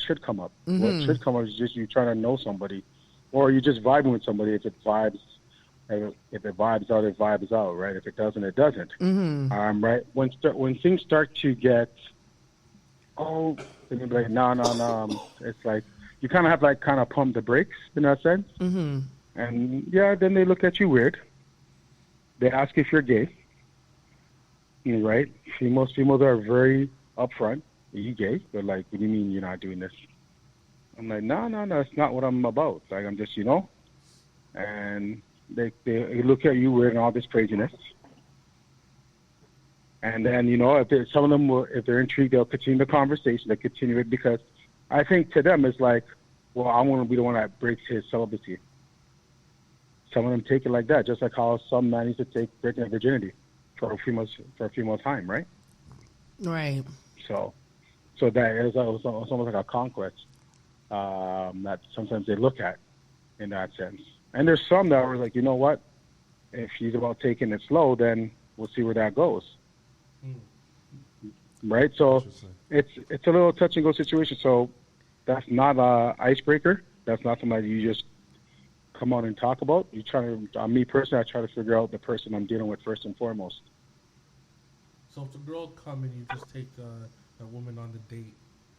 should come up. Mm-hmm. What should come up is just you trying to know somebody, or you're just vibing with somebody. If it vibes out, it vibes out, right? If it doesn't, it doesn't. Mm-hmm. Right? When things start to get, then you're like, no. It's like you kind of have like kind of pump the brakes in that sense. Mm-hmm. And then they look at you weird. They ask if you're gay. Right? Females are very upfront. Are you gay? They're like, what do you mean you're not doing this? I'm like, no, it's not what I'm about. Like I'm just, and they look at you wearing all this craziness, and then if some of them if they're intrigued, they'll continue the conversation. They continue it because I think to them it's like, well, I want to be the one that breaks his celibacy. Some of them take it like that, just like how some men used to take breaking their virginity for a female time, right? Right. So that is almost like a conquest that sometimes they look at in that sense. And there's some that are like, you know what? If she's about taking it slow, then we'll see where that goes. Right? So it's a little touch and go situation. So that's not an icebreaker. That's not something that you just come out and talk about. You me personally, I try to figure out the person I'm dealing with first and foremost. So if the girl come and you just take a woman on the date,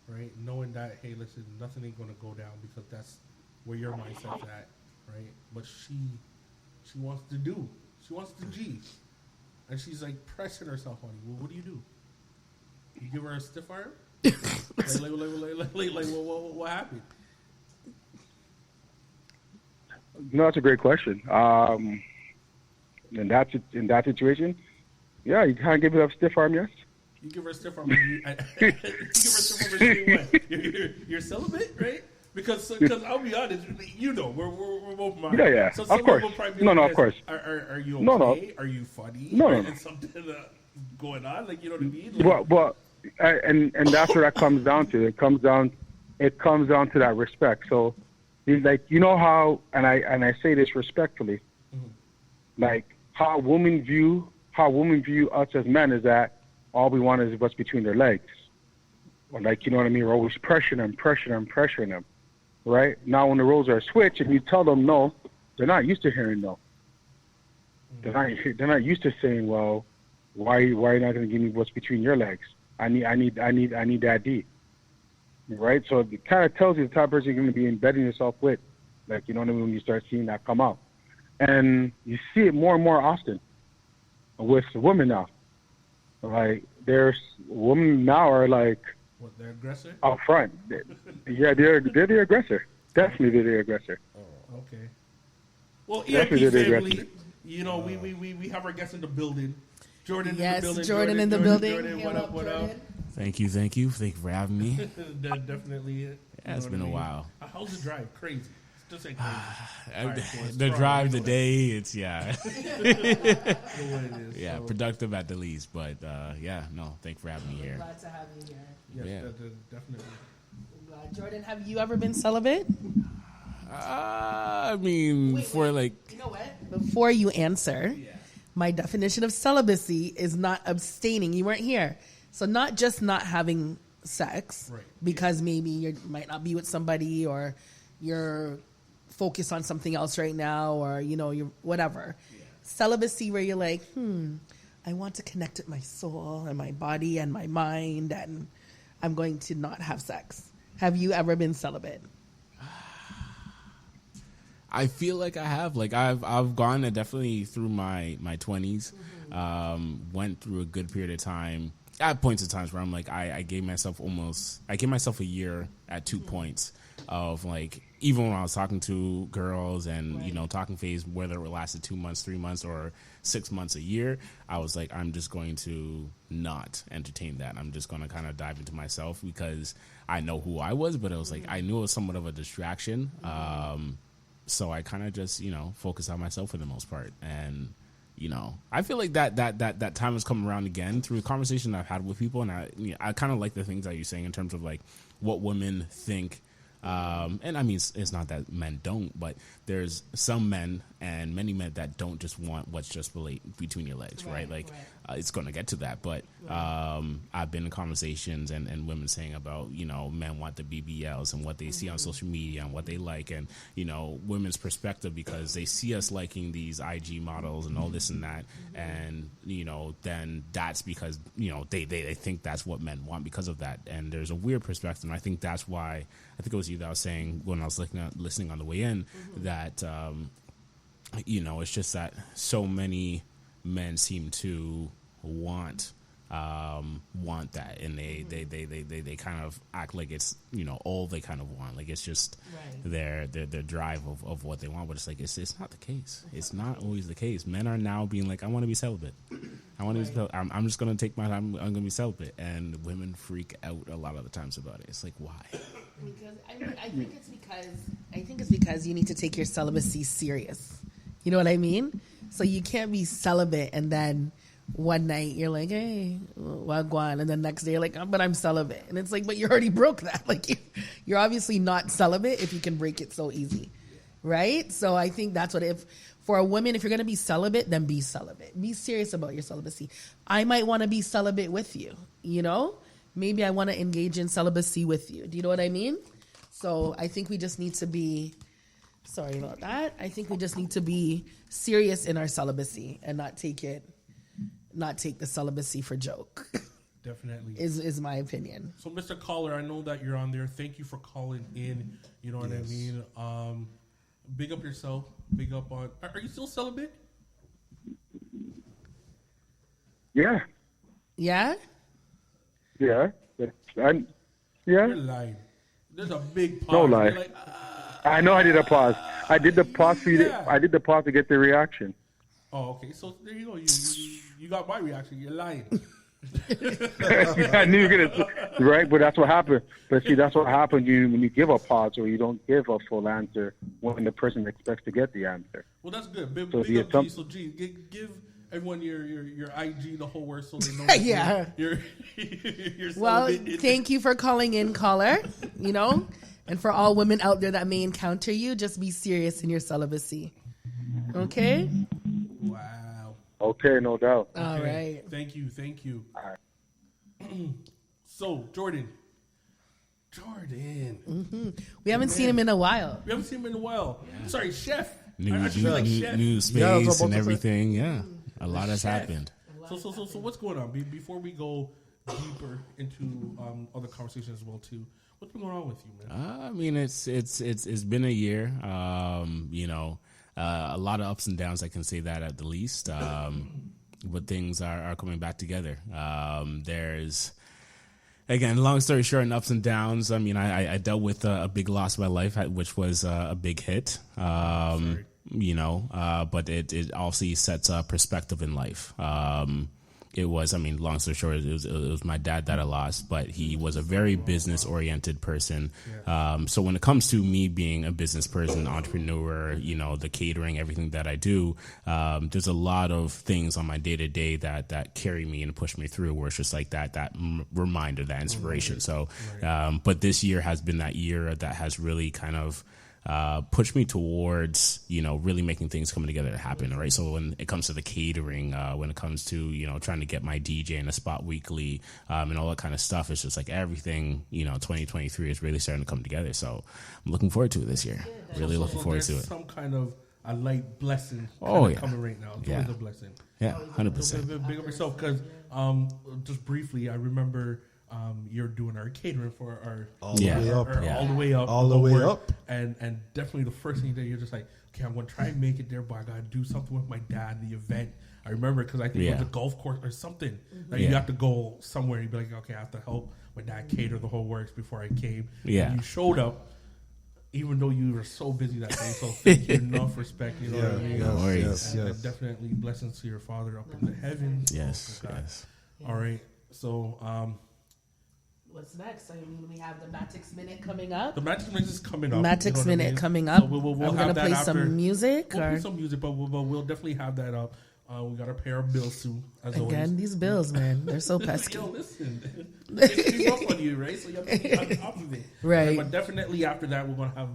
right? Knowing that, hey, listen, nothing ain't gonna go down because that's where your mindset's at. Right, but she wants to G, and she's like pressing herself on you. Well, what do? You give her a stiff arm? like what happened? No, that's a great question. In that situation, yeah, you kind of give her a stiff arm, yes. You give her a stiff arm. You give her a stiff arm. You're celibate, right? Because I'll be honest, we're both mine. Yeah, so of course. Of course. Are you okay? No. Are you funny? No. And something going on, like you know what I mean? Like, well, and that's what that comes down to. It comes down to that respect. So, he's like, how, and I say this respectfully, like how women view us as men is that all we want is what's between their legs, or like you know what I mean. We're always pressuring them. Right now, when the roles are switched, and you tell them no, they're not used to hearing no. They're not used to saying, well, why are you not going to give me what's between your legs? I need that D. Right? So it kind of tells you the type of person you're going to be embedding yourself with. Like, you know what I mean, when you start seeing that come out. And you see it more and more often with women now. Like, there's women now are like, what, the aggressor? Up front. Yeah, they're the aggressor. Definitely they're the aggressor. Oh, okay. Well, Definitely EIP they're the family, aggressor. you know, we have our guests in the building. Jordan Yes, in the building. Jordan in the building. Jordan, what up, what up? Thank you for having me. Definitely it. Yeah, it's been a while. How's the drive? Crazy. Just say crazy. The drive today, it's yeah, yeah, productive at the least. But thanks for having me here. Glad to have you here. Yes, definitely. Jordan, have you ever been celibate? I mean, Wait, like, you know what? Before you answer, my definition of celibacy is not abstaining. You weren't here, so not just not having sex, right, because maybe you might not be with somebody, or you're focused on something else right now, or you're whatever. Celibacy where you're like, I want to connect with my soul and my body and my mind, and I'm going to not have sex. Have you ever been celibate? I feel like I have. Like, I've gone definitely through my 20s, went through a good period of time. At points in times where I'm like, I gave myself a year at 2 points of, like, even when I was talking to girls and, talking phase, whether it lasted 2 months, 3 months, or 6 months, a year, I was like, I'm just going to not entertain that. I'm just going to kind of dive into myself, because I know who I was, but it was like, I knew it was somewhat of a distraction. So I kind of just, focus on myself for the most part. And, I feel like that time has come around again through a conversation I've had with people. And I kind of like the things that you're saying in terms of, like, what women think. And I mean, it's not that men don't, but there's some men and many men that don't just want what's just between your legs, right? Like, it's going to get to that. But I've been in conversations and women saying about, men want the BBLs and what they see on social media and what they like, and, women's perspective, because they see us liking these IG models and all this and that. And, then that's because, they think that's what men want because of that. And there's a weird perspective. And I think that's why, I think it was you that I was saying when I was listening on the way in, that, it's just that so many men seem to want that, and they kind of act like it's all they kind of want, like it's just their drive of what they want. But it's like it's not the case. It's not always the case. Men are now being like, I want to be celibate. I want to be. I'm just gonna take my time. I'm gonna be celibate, and women freak out a lot of the times about it. It's like, why? Because I think it's because you need to take your celibacy serious. You know what I mean? So you can't be celibate and then one night you're like, hey, wagwan, and then next day you're like, but I'm celibate, and it's like, but you already broke that. Like, you're obviously not celibate if you can break it so easy, right? So I think that's what, if for a woman, if you're gonna be celibate, then be celibate. Be serious about your celibacy. I might want to be celibate with you. Maybe I want to engage in celibacy with you. Do you know what I mean? So I think we just need to be. Sorry about that. I think we just need to be serious in our celibacy and not take the celibacy for joke. Definitely. Is my opinion. So, Mr. Caller, I know that you're on there. Thank you for calling in. You know what I mean? Big up yourself. Big up on... Are you still celibate? Yeah. Yeah? Yeah. Yeah. You're lying. There's a big pause. No lie. Like, I know I did a pause. I did the pause for you. I did the pause to get the reaction. Oh, okay. So there you go. You got my reaction. You're lying. I knew you were gonna, right? But that's what happened. But see, that's what happened when you give a pause or you don't give a full answer when the person expects to get the answer. Well, that's good. Big So up G. So G, give everyone your IG, the whole word, so they know. Yeah. You're Well, celibate. thank you for calling in, caller. And for all women out there that may encounter you, just be serious in your celibacy. Okay? Wow. Okay, no doubt. All right. Thank you. All right. So, Jordan. Mm-hmm. We haven't seen him in a while. Yeah. Sorry, Chef. new space and everything. Yeah, a lot has happened. So what's going on? Before we go deeper into other conversations as well too, what's been going on with you, man? I mean, it's been a year. A lot of ups and downs. I can say that at the least. But things are coming back together. There's, again, long story short, and ups and downs. I mean, I dealt with a big loss in my life, which was a big hit. But it also sets a perspective in life. It was, I mean, long story short, it was my dad that I lost, but he was a very business-oriented person. So when it comes to me being a business person, entrepreneur, the catering, everything that I do, there's a lot of things on my day-to-day that carry me and push me through, where it's just like that reminder, that inspiration. So, but this year has been that year that has really kind of push me towards, really making things come together to happen, right? So when it comes to the catering, when it comes to, trying to get my DJ in a spot weekly, and all that kind of stuff, it's just like everything, 2023 is really starting to come together. So I'm looking forward to it this year. Really looking forward to it. Some kind of a light blessing coming right now. It's always a blessing. Yeah, 100%. Big up yourself, because just briefly, I remember you're doing our catering for our all the way up, and definitely the first thing that you're just like, okay, I'm gonna try and make it there, but I gotta do something with my dad in the event. I remember because I think it was a golf course or something. Like you have to go somewhere. You'd be like, okay, I have to help my dad cater the whole works before I came. Yeah, and you showed up. Even though you were so busy that day, so thank you, enough respect, what I mean? Yes. Definitely blessings to your father up in the heavens. Yes. All right, so what's next? I mean, we have the Matix Minute coming up. The Matix Minute is coming up. Matix Minute coming up. So we'll I'm going to play some music. We'll play some music, but we'll definitely have that up. We got to pay our bills soon. Again, these bills, man, they're so pesky. Yo, listen, it's rough on you, right? So you have to be on top of it. Right. But definitely after that, we're going to have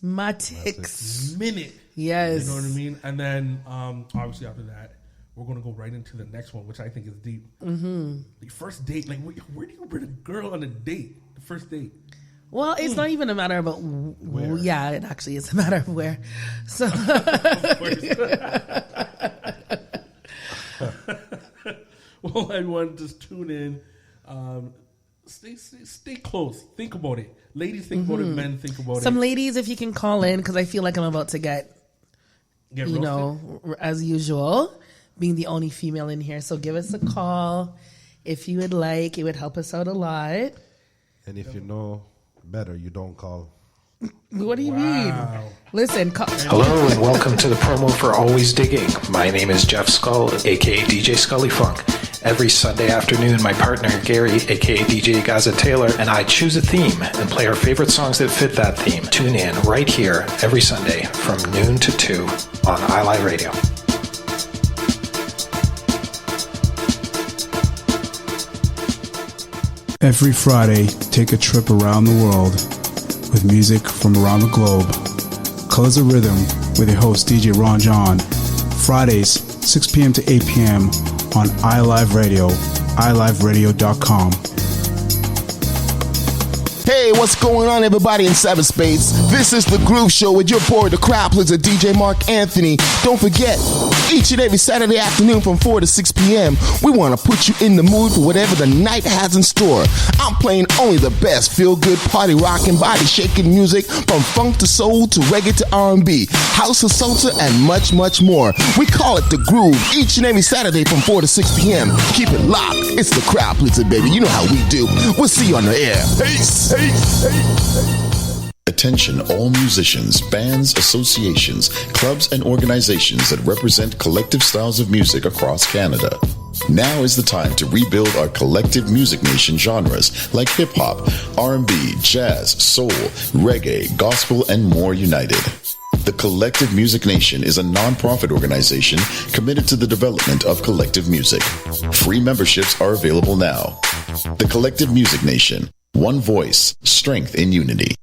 Matix Minute. Yes. You know what I mean? And then, obviously after that, we're going to go right into the next one, which I think is deep. Mm-hmm. The first date, like, where do you bring a girl on a date? The first date. Well, it's not even a matter about where. Yeah, it actually is a matter of where. So, well, everyone, just tune in. Stay close. Think about it. Ladies, think about it. Men, think about it. Some ladies, if you can call in, because I feel like I'm about to get as usual, being the only female in here. So give us a call if you would like. It would help us out a lot. And if you know better, you don't call. What do you mean? Listen. Hello and welcome to the promo for Always Digging. My name is Jeff Skull, aka DJ Scully Funk. Every Sunday afternoon, my partner Gary, aka DJ Gaza Taylor, and I choose a theme and play our favorite songs that fit that theme. Tune in right here every Sunday from noon to 2 on iLive Radio. Every Friday, take a trip around the world with music from around the globe. Colors of Rhythm with your host DJ Ron John. Fridays, 6 p.m. to 8 p.m. on iLive Radio, iliveradio.com. Hey, what's going on, everybody in Seven Spades? This is The Groove Show with your boy, the crowd pleaser, DJ Mark Anthony. Don't forget, each and every Saturday afternoon from 4 to 6 p.m., we want to put you in the mood for whatever the night has in store. I'm playing only the best feel-good, party rocking, body-shaking music from funk to soul to reggae to R&B, house to salsa, and much, much more. We call it The Groove each and every Saturday from 4 to 6 p.m. Keep it locked. It's the crowd pleaser, baby. You know how we do. We'll see you on the air. Peace. Attention all musicians, bands, associations, clubs, and organizations that represent collective styles of music across Canada. Now is the time to rebuild our collective music nation genres like hip-hop, R&B, jazz, soul, reggae, gospel, and more united. The Collective Music Nation is a non-profit organization committed to the development of collective music. Free memberships are available now. The Collective Music Nation. One voice, strength in unity.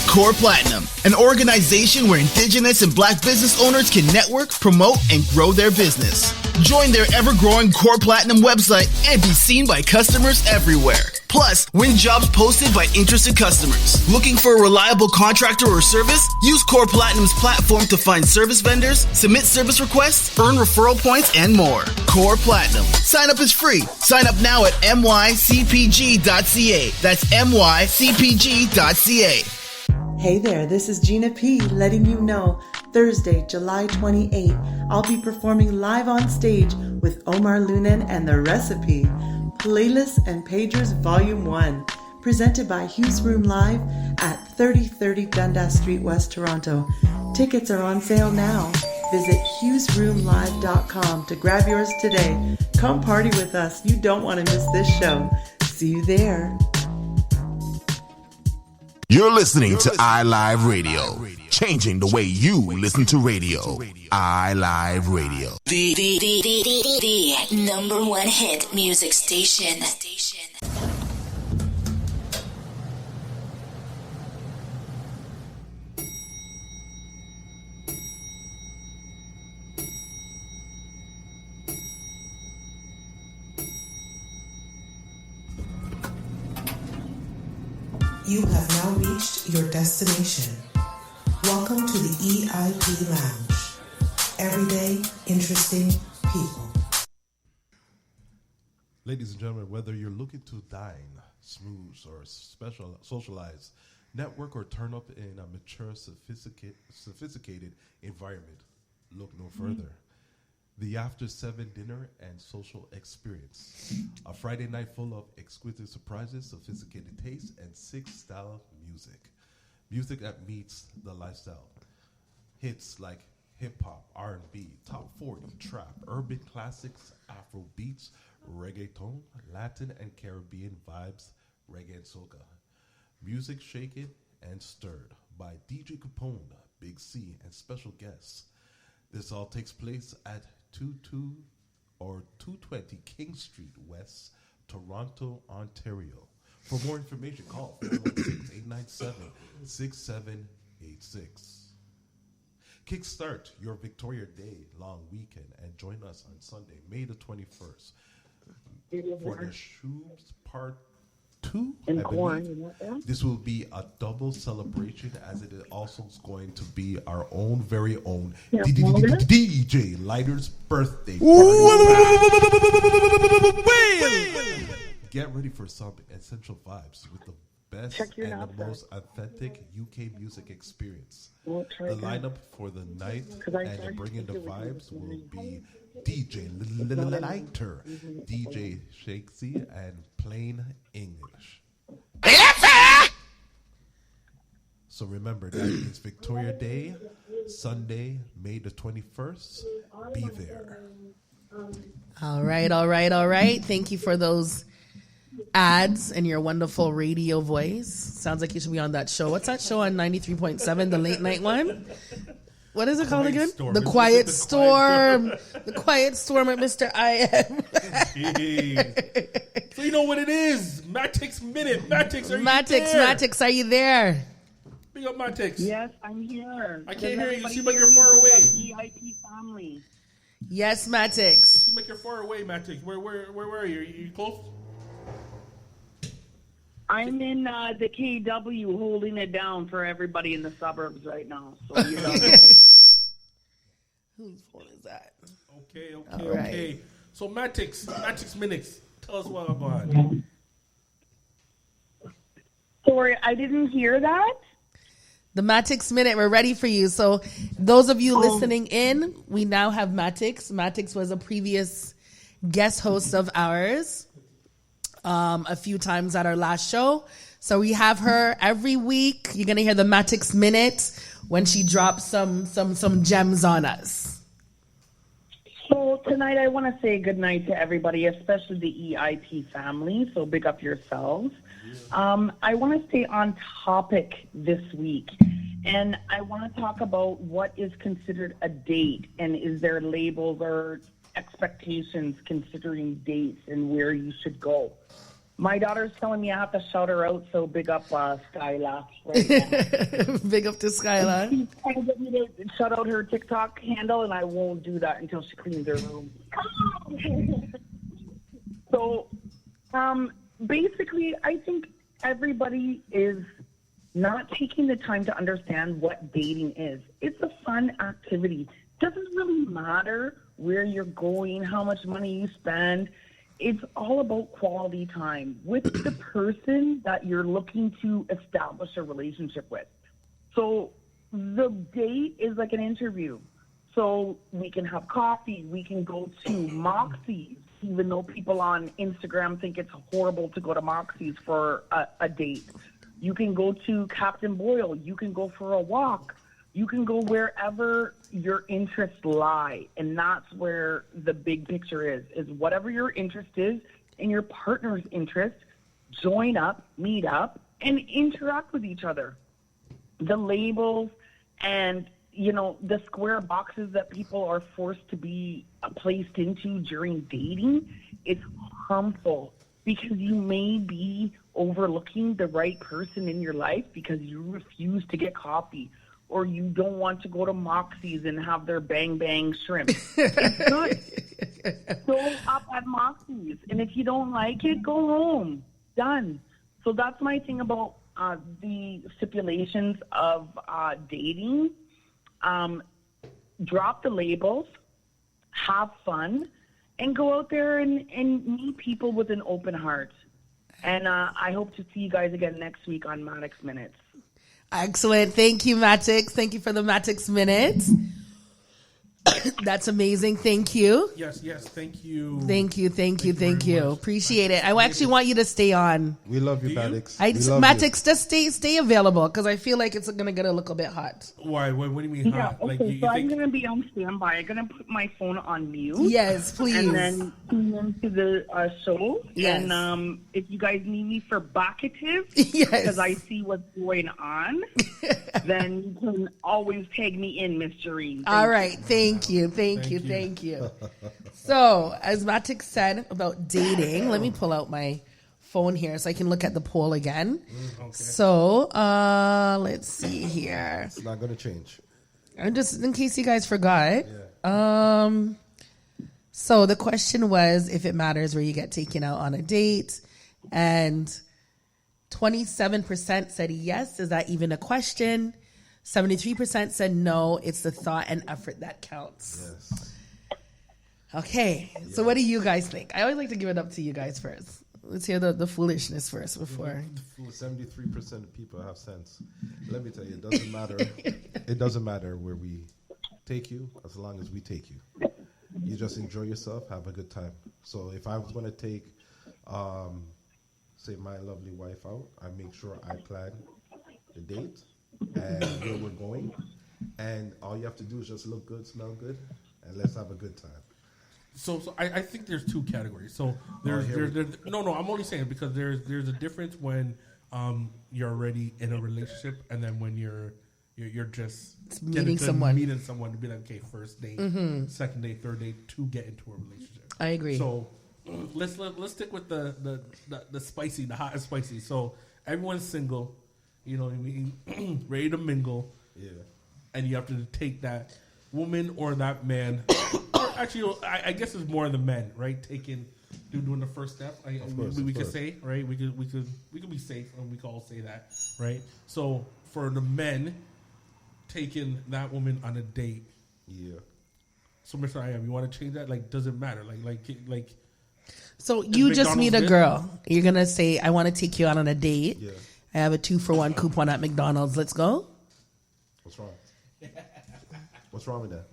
Core Platinum, an organization where Indigenous and Black business owners can network, promote, and grow their business. Join their ever-growing Core Platinum website and be seen by customers everywhere. Plus, win jobs posted by interested customers. Looking for a reliable contractor or service? Use Core Platinum's platform to find service vendors, submit service requests, earn referral points, and more. Core Platinum. Sign up is free. Sign up now at mycpg.ca. That's mycpg.ca. Hey there, this is Gina P. letting you know Thursday, July 28th, I'll be performing live on stage with Omar Lunan and The Recipe, Playlists and Pagers Volume 1, presented by Hughes Room Live at 3030 Dundas Street, West Toronto. Tickets are on sale now. Visit HughesRoomLive.com to grab yours today. Come party with us. You don't want to miss this show. See you there. You're listening to iLive Radio, changing the way you listen to radio. iLive Radio. The number one hit music station. You have now reached your destination. Welcome to the EIP Lounge. Everyday, interesting people. Ladies and gentlemen, whether you're looking to dine, smooze, or socialize, network, or turn up in a mature, sophisticated environment, look no further. The After 7 dinner and social experience. A Friday night full of exquisite surprises, sophisticated tastes, and sick-style music. Music that meets the lifestyle. Hits like hip-hop, R&B, top 40, trap, urban classics, Afro beats, reggaeton, Latin and Caribbean vibes, reggae and soca. Music shaken and stirred by DJ Capone, Big C, and special guests. This all takes place at 220 King Street West, Toronto, Ontario. For more information, call 416-897-6786. Kickstart your Victoria Day long weekend and join us on Sunday, May the 21st for the Shoes Part 2. I believe. This will be a double celebration, as it is also going to be our own very own DJ Lighter's birthday party. Get ready for some essential vibes with the best and the most authentic UK music experience. The lineup for the night and bringing the vibes will be DJ Lighter, DJ Shakesy, and Plain English. So remember, that is Victoria Day, Sunday, May the 21st. Be there. All right. Thank you for those ads and your wonderful radio voice. Sounds like you should be on that show. What's that show on 93.7, the late night one? What is it called again? Storm. The Quiet Storm. The Quiet Storm at Mr. IM. So you know what it is. Matix Minute. Matix, are you there? Matix, are you there? Big up Matix. Yes, I'm here. I can't hear you. You seem like you're far away. EIP family. Yes, Matix. You seem like you're far away, Matix. Where are you? Are you close? I'm in the KW holding it down for everybody in the suburbs right now. So you know. Whose phone is that? Okay. So Matix Minutes. Tell us what I'm on. Sorry, I didn't hear that. The Matix Minute, we're ready for you. So those of you listening in, we now have Matix. Matix was a previous guest host of ours a few times at our last show. So we have her every week. You're going to hear the Matix Minute when she drops some gems on us. So tonight I want to say good night to everybody, especially the EIP family. So big up yourselves. I want to stay on topic this week, and I want to talk about what is considered a date, and is there labels or expectations considering dates and where you should go. My daughter's telling me I have to shout her out, so big up Skyla right now. Big up to Skyla. She's trying to get me to shout out her TikTok handle, and I won't do that until she cleans her room. So, basically, I think everybody is not taking the time to understand what dating is. It's a fun activity. Doesn't really matter where you're going, how much money you spend. It's all about quality time with the person that you're looking to establish a relationship with. So the date is like an interview. So we can have coffee. We can go to Moxie's, even though people on Instagram think it's horrible to go to Moxie's for a date. You can go to Captain Boyle. You can go for a walk. You can go wherever your interests lie. And that's where the big picture is whatever your interest is and your partner's interest, join up, meet up, and interact with each other. The labels and, the square boxes that people are forced to be placed into during dating, it's harmful because you may be overlooking the right person in your life because you refuse to get coffee or you don't want to go to Moxie's and have their bang bang shrimp. It's good. Show up at Moxie's. And if you don't like it, go home. Done. So that's my thing about the stipulations of dating. Drop the labels, have fun, and go out there and meet people with an open heart. And I hope to see you guys again next week on Maddox Minutes. Excellent. Thank you, Matix. Thank you for the Matix Minutes. That's amazing. Thank you. Yes. Thank you. Thank you. Appreciate it. I actually want you to stay on. We love you, Matix. Matix, just stay available because I feel like it's going to get a little bit hot. Why? What do you mean hot? Yeah, okay, so I'm going to be on standby. I'm going to put my phone on mute. Yes, please. And then tune into the show. Yes. And if you guys need me for backative, yes, because I see what's going on, then you can always tag me in, Miss Jareen. All right. Thank you. So, as Matix said about dating, let me pull out my phone here so I can look at the poll again. Okay. So, let's see here. It's not going to change. And just in case you guys forgot. Yeah. So the question was if it matters where you get taken out on a date, and 27% said yes. Is that even a question? 73% said no. It's the thought and effort that counts. Yes. Okay. Yeah. So what do you guys think? I always like to give it up to you guys first. Let's hear the foolishness first before. 73% of people have sense. Let me tell you, it doesn't matter. It doesn't matter where we take you as long as we take you. You just enjoy yourself, have a good time. So if I was going to take, say, my lovely wife out, I make sure I plan the date and where we're going. And all you have to do is just look good, smell good, and let's have a good time. So I think there's two categories. So there's no, I'm only saying because there's a difference when you're already in a relationship and then when you're just meeting someone to be like, okay, first date, second date, third date to get into a relationship. I agree. So let's stick with the spicy, the hot and spicy. So everyone's single, you know what I mean, ready to mingle. Yeah. And you have to take that woman or that man. Actually, I guess it's more the men, right? Doing the first step. We could say, right? We could be safe, and we could all say that, right? So for the men taking that woman on a date, yeah. So Mr. I.M., you want to change that? Like, does it matter? Like. So you just meet a girl. You're gonna say, "I want to take you out on a date. Yeah. I have a 2-for-1 coupon at McDonald's. Let's go." What's wrong? What's wrong with that?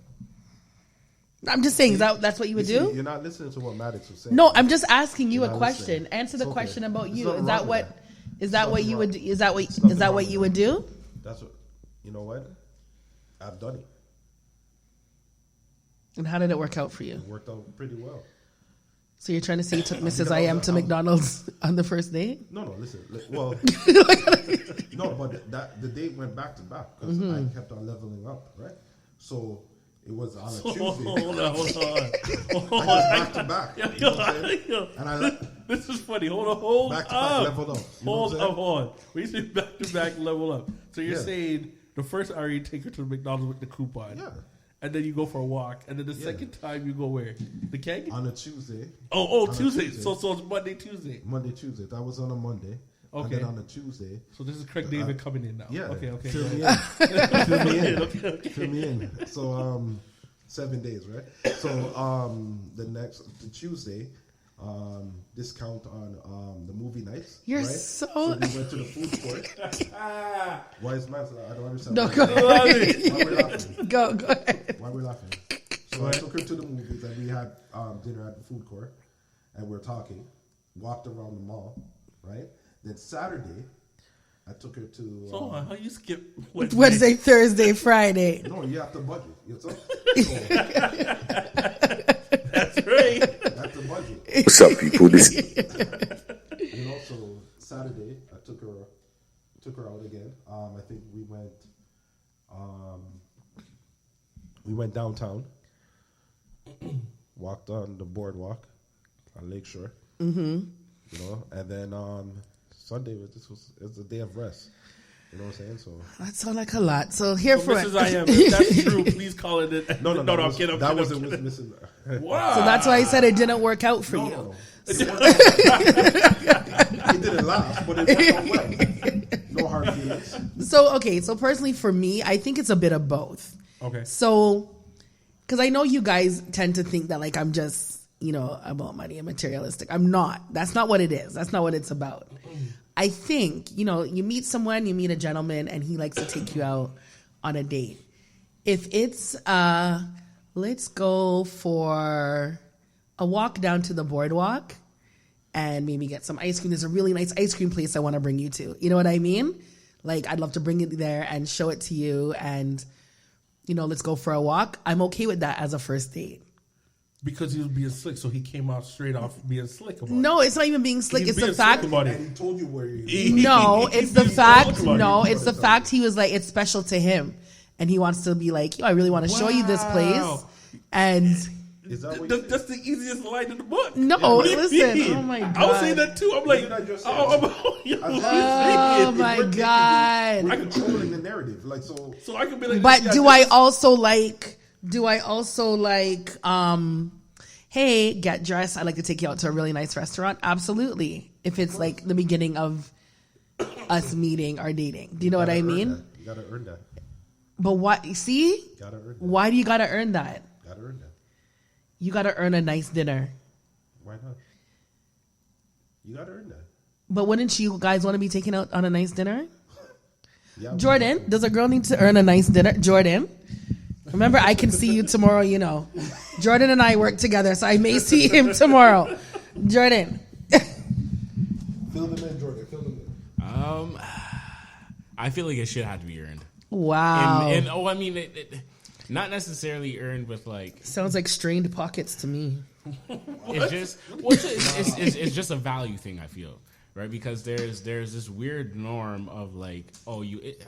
I'm just saying that's what you would do. You're not listening to what Maddox was saying. No, I'm just asking you a question. Listening. Answer the question about you. Is that what you would do? That's what. You know what? I've done it. And how did it work out for you? It worked out pretty well. So you're trying to say you took Mrs. I.M. to McDonald's on the first date? No, listen. Well, no, but the date went back to back because I kept on leveling up, right? So it was on a Tuesday. Hold on. I got back to back. You know what I'm saying? And this is funny. Hold back to back, level up. Hold on. We say back to back, level up. So you're saying the first hour you take her to McDonald's with the coupon. Yeah. and then you go for a walk, and then the second time you go where? The keg? On a Tuesday. Oh, Tuesday. So it's Monday, Tuesday. Monday, Tuesday. That was on a Monday. Okay. And then on a Tuesday. So this is Craig David coming in now. Yeah. Okay. Fill me in. Fill me in. Okay. Fill me in. So 7 days, right? So the Tuesday, discount on the movie nights. You're right? so we went to the food court. Why is my? I don't understand. No, why go ahead. Why we're laughing? Go ahead. Why we're laughing? So I took her to the movies, and we had dinner at the food court, and we're talking. Walked around the mall, right? Then Saturday, I took her to. So how you skip Wednesday, Thursday, Friday? No, you have to budget. That's right. That's the budget. What's up, people? This. So Saturday, I took her out again. I think we went downtown, walked on the boardwalk on Lakeshore. Mm-hmm. You know, and then Sunday it was a day of rest. You know what I'm saying? So that sounds like a lot. So here for Mrs. I am. If that's true, please call it. No, I'm kidding. That wasn't missing. Wow. So that's why I said it didn't work out for you. No. It didn't last, but it worked out well. No hard feelings. So personally for me, I think it's a bit of both. Okay. So, because I know you guys tend to think that like I'm just, about money and materialistic. I'm not. That's not what it is. That's not what it's about. I think, you meet someone, you meet a gentleman, and he likes to take you out on a date. If it's, let's go for a walk down to the boardwalk and maybe get some ice cream. There's a really nice ice cream place I want to bring you to. You know what I mean? Like, I'd love to bring it there and show it to you and, let's go for a walk. I'm okay with that as a first date. Because he was being slick, so he came out straight off being slick about it. No, it's not even being slick. He's it's being the fact. slick about it. And he told you where No, it's the fact. No, it's the fact he was like, it's special to him. And he wants to be like, I really want to show you this place. And that's the easiest line in the book. No, listen. Oh my God. I was saying that too. I'm like, oh my God. We're controlling the narrative. Like, so I can be like, but do I also like, hey, get dressed. I'd like to take you out to a really nice restaurant. Absolutely. If it's like the beginning of us meeting or dating. Do you know what I mean? You gotta earn that. But what, see? Gotta earn that. Why do you gotta earn that? Gotta earn that. You gotta earn a nice dinner. Why not? You gotta earn that. But wouldn't you guys want to be taken out on a nice dinner? Yeah, Jordan, does a girl need to earn a nice dinner? Jordan, remember, I can see you tomorrow, Jordan and I work together, so I may see him tomorrow. Jordan. Fill them in, Jordan. Fill them in. I feel like it should have to be earned. Wow. Not necessarily earned with like. Sounds like strained pockets to me. It's just a value thing, I feel. Right, because there's this weird norm of like,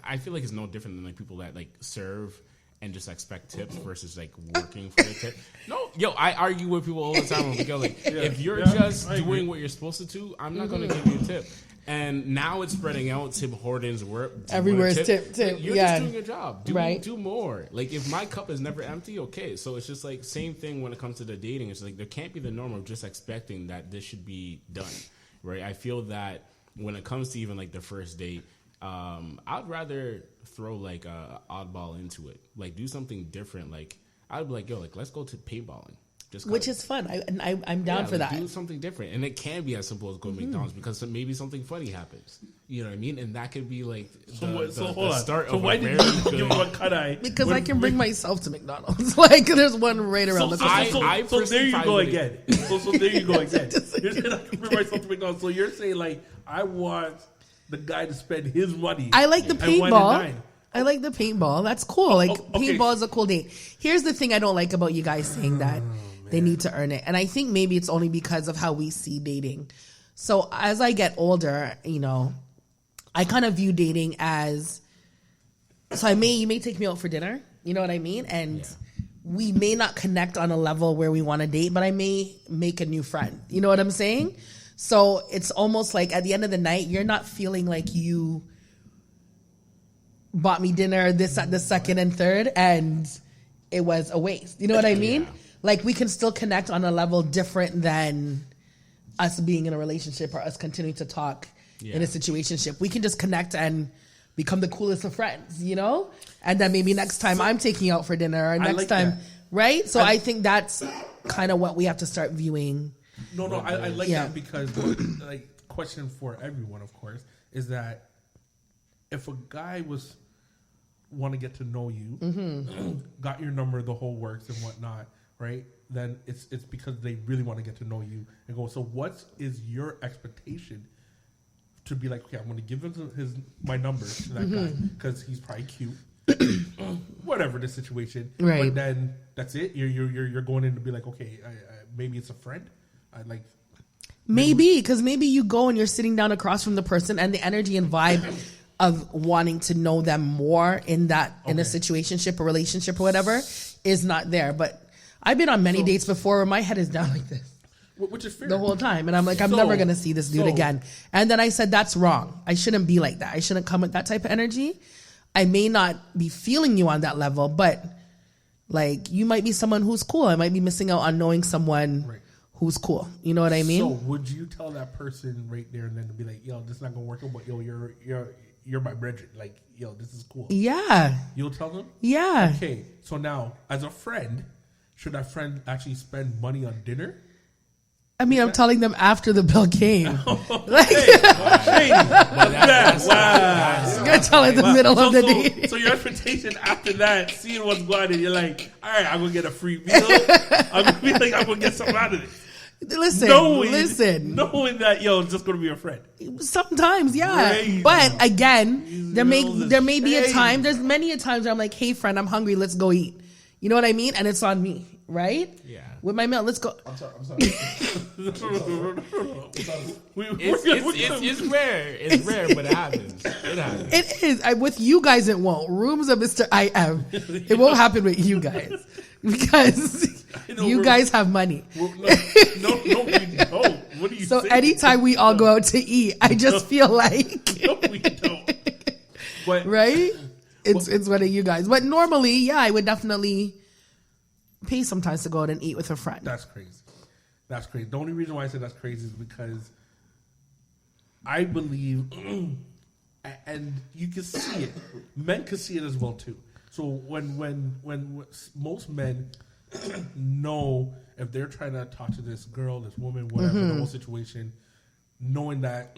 I feel like it's no different than like people that like serve and just expect tips versus like working for the tip. No, I argue with people all the time. We go like, if you're just doing what you're supposed to do, I'm not going to give you a tip. And now it's spreading out. Tim Hortons work everywhere is tip. You're just doing your job. Do more. Like if my cup is never empty, okay. So it's just like same thing when it comes to the dating. It's like there can't be the norm of just expecting that this should be done. Right, I feel that when it comes to even like the first date, I'd rather throw like a oddball into it, like do something different. Like I'd be like, let's go to paintballing, which is fun. I'm down for that. Do something different, and it can be as simple as going to McDonald's because maybe something funny happens. You know what I mean? And that could be like the start of a very good. Because I can bring myself to McDonald's. Like there's one right around the corner. So there you go again. So there you go again. You're saying I can bring myself to McDonald's. So you're saying like I want the guy to spend his money. I like the paintball. I like the paintball. That's cool. Like paintball is a cool date. Here's the thing I don't like about you guys saying that they need to earn it. And I think maybe it's only because of how we see dating. So as I get older, I kind of view dating as, so you may take me out for dinner, you know what I mean? And we may not connect on a level where we want to date, but I may make a new friend. You know what I'm saying? So it's almost like at the end of the night, you're not feeling like you bought me dinner, this, the second and third, and it was a waste. You know what I mean? Like, we can still connect on a level different than us being in a relationship or us continuing to talk in a situationship. We can just connect and become the coolest of friends, you know? And then maybe next time I'm taking you out for dinner, or next time, right? So I think that's kind of what we have to start viewing. No, I like that because, like, question for everyone, of course, is that if a guy want to get to know you, got your number, the whole works and whatnot, right? Then it's because they really want to get to know you and go. So what is your expectation to be like? Okay, I'm going to give him my number to that guy because he's probably cute. Whatever the situation, right? But then that's it. You're going in to be like, okay, maybe it's a friend. I like. Maybe because maybe you go and you're sitting down across from the person, and the energy and vibe of wanting to know them more in a situationship or relationship or whatever is not there. But I've been on many dates before where my head is down like this, which is fair the whole time, and I'm like, I'm never gonna see this dude again. And then I said, that's wrong. I shouldn't be like that. I shouldn't come with that type of energy. I may not be feeling you on that level, but like, you might be someone who's cool. I might be missing out on knowing someone who's cool. You know what I mean? So would you tell that person right there and then to be like, yo, this is not gonna work out, but yo, you're my brethren. Like, yo, this is cool. Yeah. You'll tell them? Yeah. Okay. So now, as a friend, should that friend actually spend money on dinner? I mean, I'm telling them after the bill came. Like, You're telling the middle of the day. So your expectation after that, seeing what's going on, you're like, all right, I'm gonna get a free meal. I'm gonna be like, I'm gonna get something out of this. Listen. Knowing that, yo, it's just gonna be a friend. Sometimes, yeah. Crazy. But again, there may be a time. There's many a times where I'm like, hey, friend, I'm hungry. Let's go eat. You know what I mean? And it's on me, right? Yeah. With my meal, let's go. I'm sorry. It's rare. It's rare, but it happens. It is. With you guys, it won't. Rooms of Mr. I Am. It won't happen with you guys because you guys have money. No, we don't. What are you so saying? anytime we all go out to eat, I just feel like no, we don't. But, right? It's one of you guys. But normally, yeah, I would definitely pay sometimes to go out and eat with a friend. That's crazy. The only reason why I say that's crazy is because I believe, and you can see it, men can see it as well too. So when most men know if they're trying to talk to this girl, this woman, whatever, the whole situation, knowing that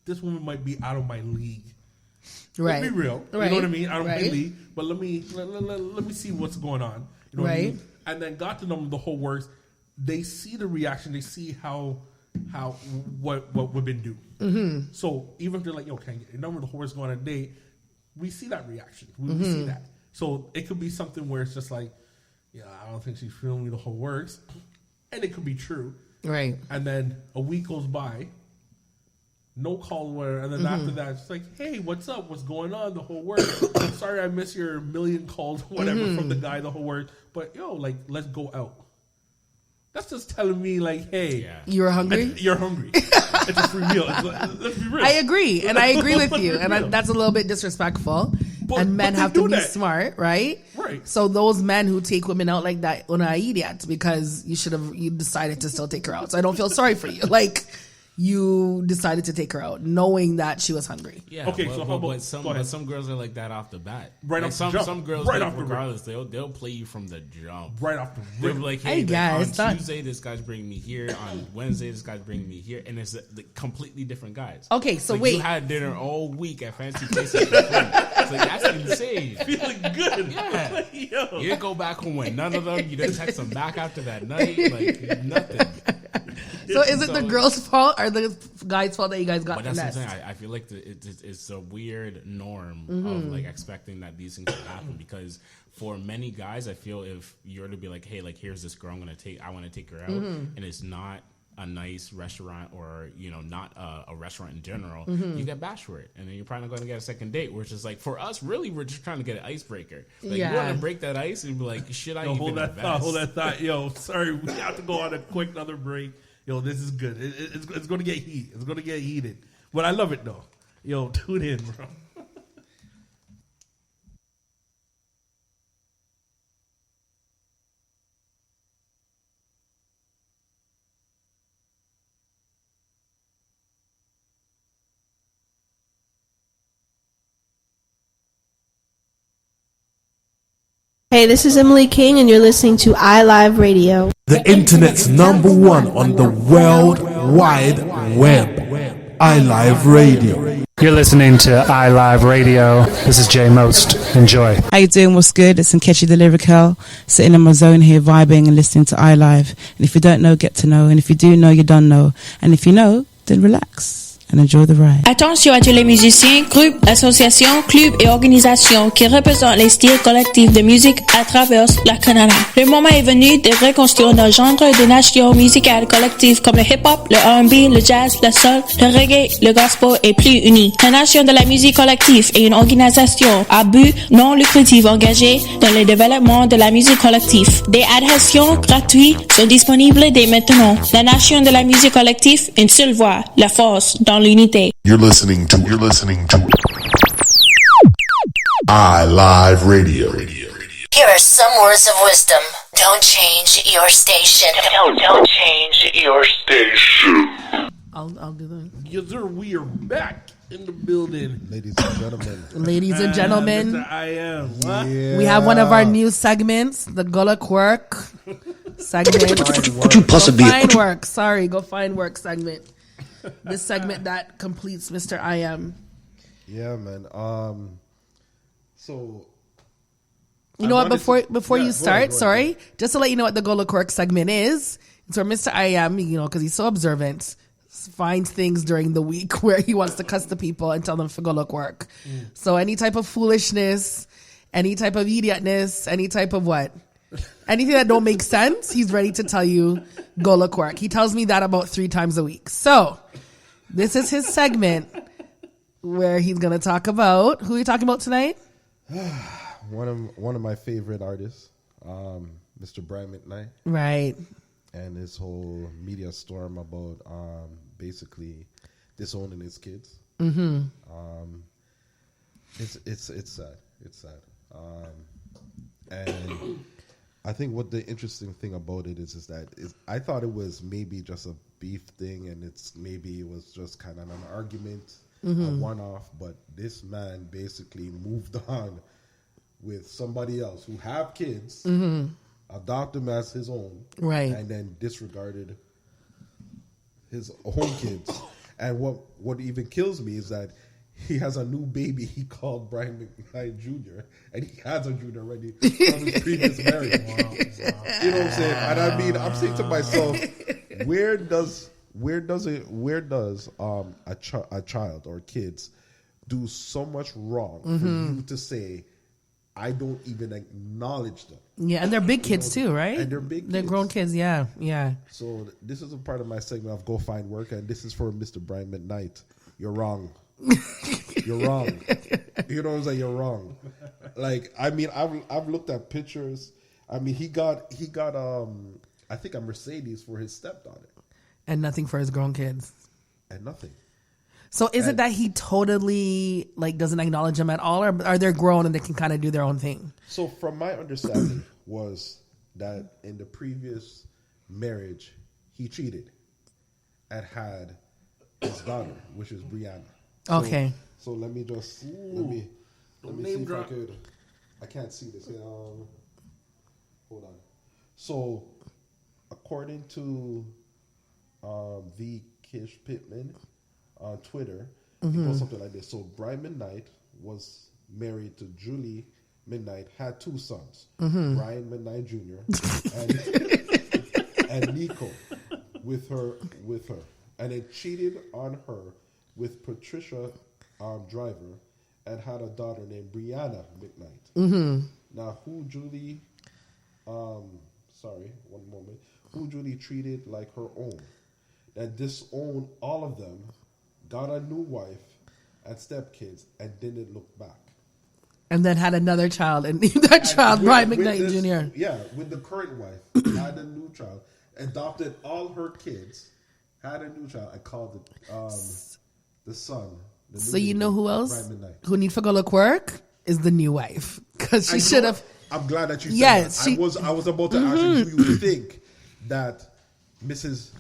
this woman might be out of my league. Right. Let's be real. Right. You know what I mean? I don't believe, but let me see what's going on. You know what I mean? And then got to know the whole works. They see the reaction. They see what women do. Mm-hmm. So even if they're like, yo, can I get your number? The whole works go on a date. We see that reaction. We see that. So it could be something where it's just like, yeah, I don't think she's feeling me. The whole works, and it could be true. Right. And then a week goes by. No call, where, and then after that, it's like, hey, what's up? What's going on? The whole work. Sorry, I missed your million calls, whatever, from the guy, the whole work. But yo, like, let's go out. That's just telling me, like, hey, you're hungry. You're hungry. It's a free meal. Let's be real. I agree, and I agree with you, and that's a little bit disrespectful. And men have to be smart, right? Right. So those men who take women out like that, una idiot, because you decided to still take her out. So I don't feel sorry for you. Like, you decided to take her out knowing that she was hungry. Yeah. Okay. But, So how about some girls are like that off the bat. Right like off the jump. Some girls, Right like, off the regardless, they'll play you from the jump. Right off the They're rip. like, hey, on Tuesday this guy's bringing me here. On Wednesday this guy's bringing me here, and it's the completely different guys. Okay, so like, wait. You had dinner all week at fancy places. It's like, that's insane. Feeling good. Yeah. Like, yo. You didn't go back home with none of them. You didn't text them back after that night. Like nothing. So is it the girl's fault or the guy's fault that you guys got But that's finessed? what I'm saying. I feel like it's a weird norm of like expecting that these things should happen, because for many guys, I feel if you're to be like, hey, like here's this girl I want to take her out, and it's not a nice restaurant or not a restaurant in general, you get bashed for it, and then you're probably not going to get a second date. Which is like, for us, really, we're just trying to get an icebreaker. Like, you want to break that ice and be like, should I even hold that invest? Hold that thought. Yo, sorry, we have to go on a quick another break. Yo, this is good. It's going to get heat. It's going to get heated. But I love it, though. Yo, tune in, bro. Hey, this is Emily King, and you're listening to iLive Radio. The internet's #1 on the World Wide Web. iLive Radio. You're listening to iLive Radio. This is Jay Most. Enjoy. How you doing? What's good? It's Nkechi the Lyrical, sitting in my zone here, vibing and listening to iLive. And if you don't know, get to know. And if you do know, you don't know. And if you know, then relax and enjoy the ride. Attention à tous les musiciens, groupes, associations, clubs et organisations qui représentent les styles collectifs de musique à travers le Canada. Le moment est venu de reconstruire nos genres de nations musicales collectives comme le hip-hop, le R&B, le jazz, le soul, le reggae, le gospel et plus unis. La Nation de la musique collective est une organisation à but non lucratif engagée dans le développement de la musique collective. Des adhésions gratuites sont disponibles dès maintenant. La Nation de la musique collective, une seule voix, la force dans l'unité. You're listening to iLive Radio. Here are some words of wisdom. Don't change your station. Don't change your station. I'll do that. Yes, sir. We are back in the building. Ladies and gentlemen. Ladies and gentlemen. Mr. I am. What? Yeah. We have one of our new segments, the Gullah Quirk segment. Find work. Sorry, go find work segment. This segment that completes Mr. I Am. Yeah, man. So you know what? Before you start, sorry, just to let you know what the Gullah Quirk segment is. It's where Mr. I Am, because he's so observant, finds things during the week where he wants to cuss the people and tell them for Gullah Quirk. So any type of foolishness, any type of idiotness, any type of what? Anything that don't make sense, he's ready to tell you Gullah Quirk. He tells me that about 3 times a week. So this is his segment where he's going to talk about, who are you talking about tonight? One of my favorite artists, Mr. Brian McKnight. Right. And his whole media storm about basically disowning his kids. Mm-hmm. It's sad. It's sad. And I think what the interesting thing about it is that I thought it was maybe just a beef thing, and it was just kind of an argument, a one-off. But this man basically moved on with somebody else who have kids, adopt them as his own, right, and then disregarded his own kids. And what even kills me is that he has a new baby he called Brian McKnight Jr. and he has a junior already from his previous marriage. Wow. You know what I'm saying? And I mean, I'm saying to myself, where does a child or kids do so much wrong for you to say, I don't even acknowledge them? Yeah, and they're big kids too, right? And they're big They're kids. grown kids, yeah. So this is a part of my segment of Go Find Work, and this is for Mr. Brian McKnight. You're wrong. You're wrong. You know what I'm saying? You're wrong. Like, I mean, I've looked at pictures. I mean, he got I think a Mercedes for his stepdaughter. And nothing for his grown kids. And nothing. So is it that he totally doesn't acknowledge them at all, or are they grown and they can kind of do their own thing? So from my understanding was that in the previous marriage, he cheated and had his daughter, which is Brianna. Okay. So let me just let me see if I could. I can't see this. Hold on. So according to V. Kish Pittman on Twitter, he posted something like this. So Brian McKnight was married to Julie McKnight, had 2 sons, Brian McKnight Jr. and Nico with her, and then cheated on her with Patricia Driver, and had a daughter named Brianna McKnight. Now, who Julie treated like her own, that disowned all of them, got a new wife and stepkids, and didn't look back. And then had another child, and that child, Brian McKnight Jr. Yeah, with the current wife, had a new child, adopted all her kids, had a new child, and called it the son. So you know who else Brian McKnight. who need for Gullah Quirk is the new wife, because she should have. I'm glad that you said Yes, that. I was about to ask you, do you think that Mrs.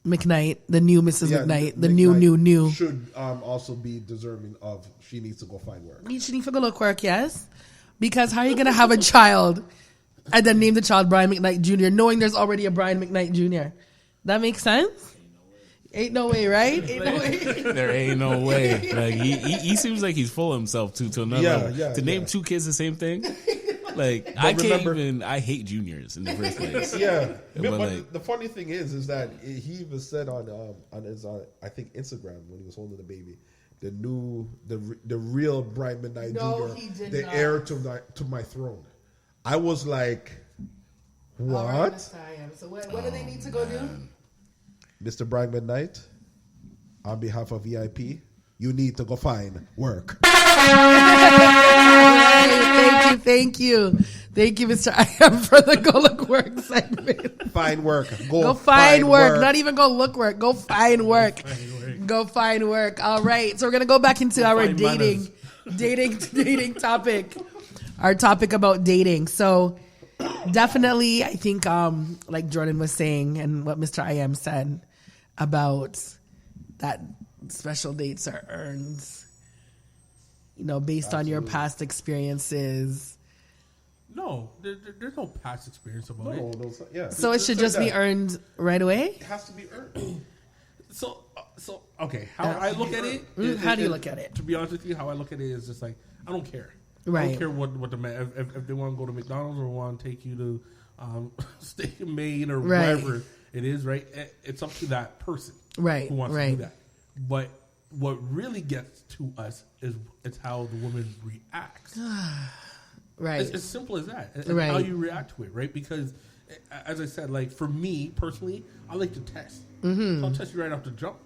McKnight, the new Mrs. McKnight, the new should also be deserving of, she needs to go find work? She needs to go look work, yes. Because how are you going to have a child And then name the child Brian McKnight Jr., knowing there's already a Brian McKnight Jr. That makes sense? Ain't no way, right? Ain't no way. There ain't no way. Like he seems like he's full of himself too. To another level. To name two kids the same thing. Like I hate juniors in the first place. Yeah, but like, the funny thing is that he even said on his I think Instagram when he was holding the baby, the real Brian McKnight Jr. the heir to my throne. I was like, what? Right, so what do they need to go do? Mr. Brian McKnight, on behalf of VIP, you need to go find work. Thank you, Mr. I am for the go look work segment. Find work. Go find work. Not even go look work. Go find work. Go find work. All right. So we're gonna go back into our dating topic. Our topic about dating. So definitely, I think, like Jordan was saying, and what Mr. I am said about that, special dates are earned, based on your past experiences. No, there's no past experience about it. So it should just be earned right away? It has to be earned. So okay, how I look at it. How do you look at it? To be honest with you, how I look at it is just like, I don't care. Right. I don't care what the man, if they want to go to McDonald's or want to take you to Steak and Maine or wherever it is, right? It's up to that person, right? Who wants to do that. But what really gets to us is it's how the woman reacts. Right. It's as simple as that. It's right. How you react to it, right? Because, as I said, like for me personally, I like to test. Mm-hmm. So I'll test you right off the jump.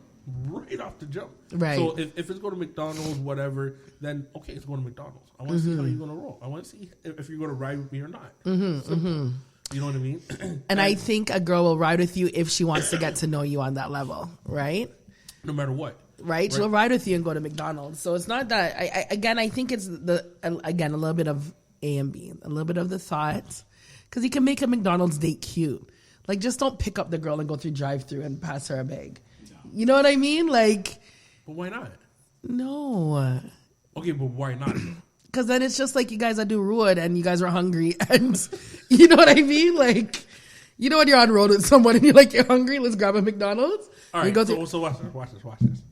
Right. So if it's going to McDonald's, whatever, then okay, it's going to McDonald's. I want to see how you're going to roll. I want to see if you're going to ride with me or not. Mm-hmm. You know what I mean? And I think a girl will ride with you if she wants to get to know you on that level, right? No matter what. Right? She'll ride with you and go to McDonald's. So it's not that. I think it's a little bit of A and B, a little bit of the thought, because you can make a McDonald's date cute. Like, just don't pick up the girl and go through drive-through and pass her a bag. You know what I mean? Like, but why not? No. Okay, but why not? Because then it's just like you guys that do road and you guys are hungry, and you know what I mean? Like, you know when you're on road with someone and you're like, you're hungry, let's grab a McDonald's. All right. You go so watch this.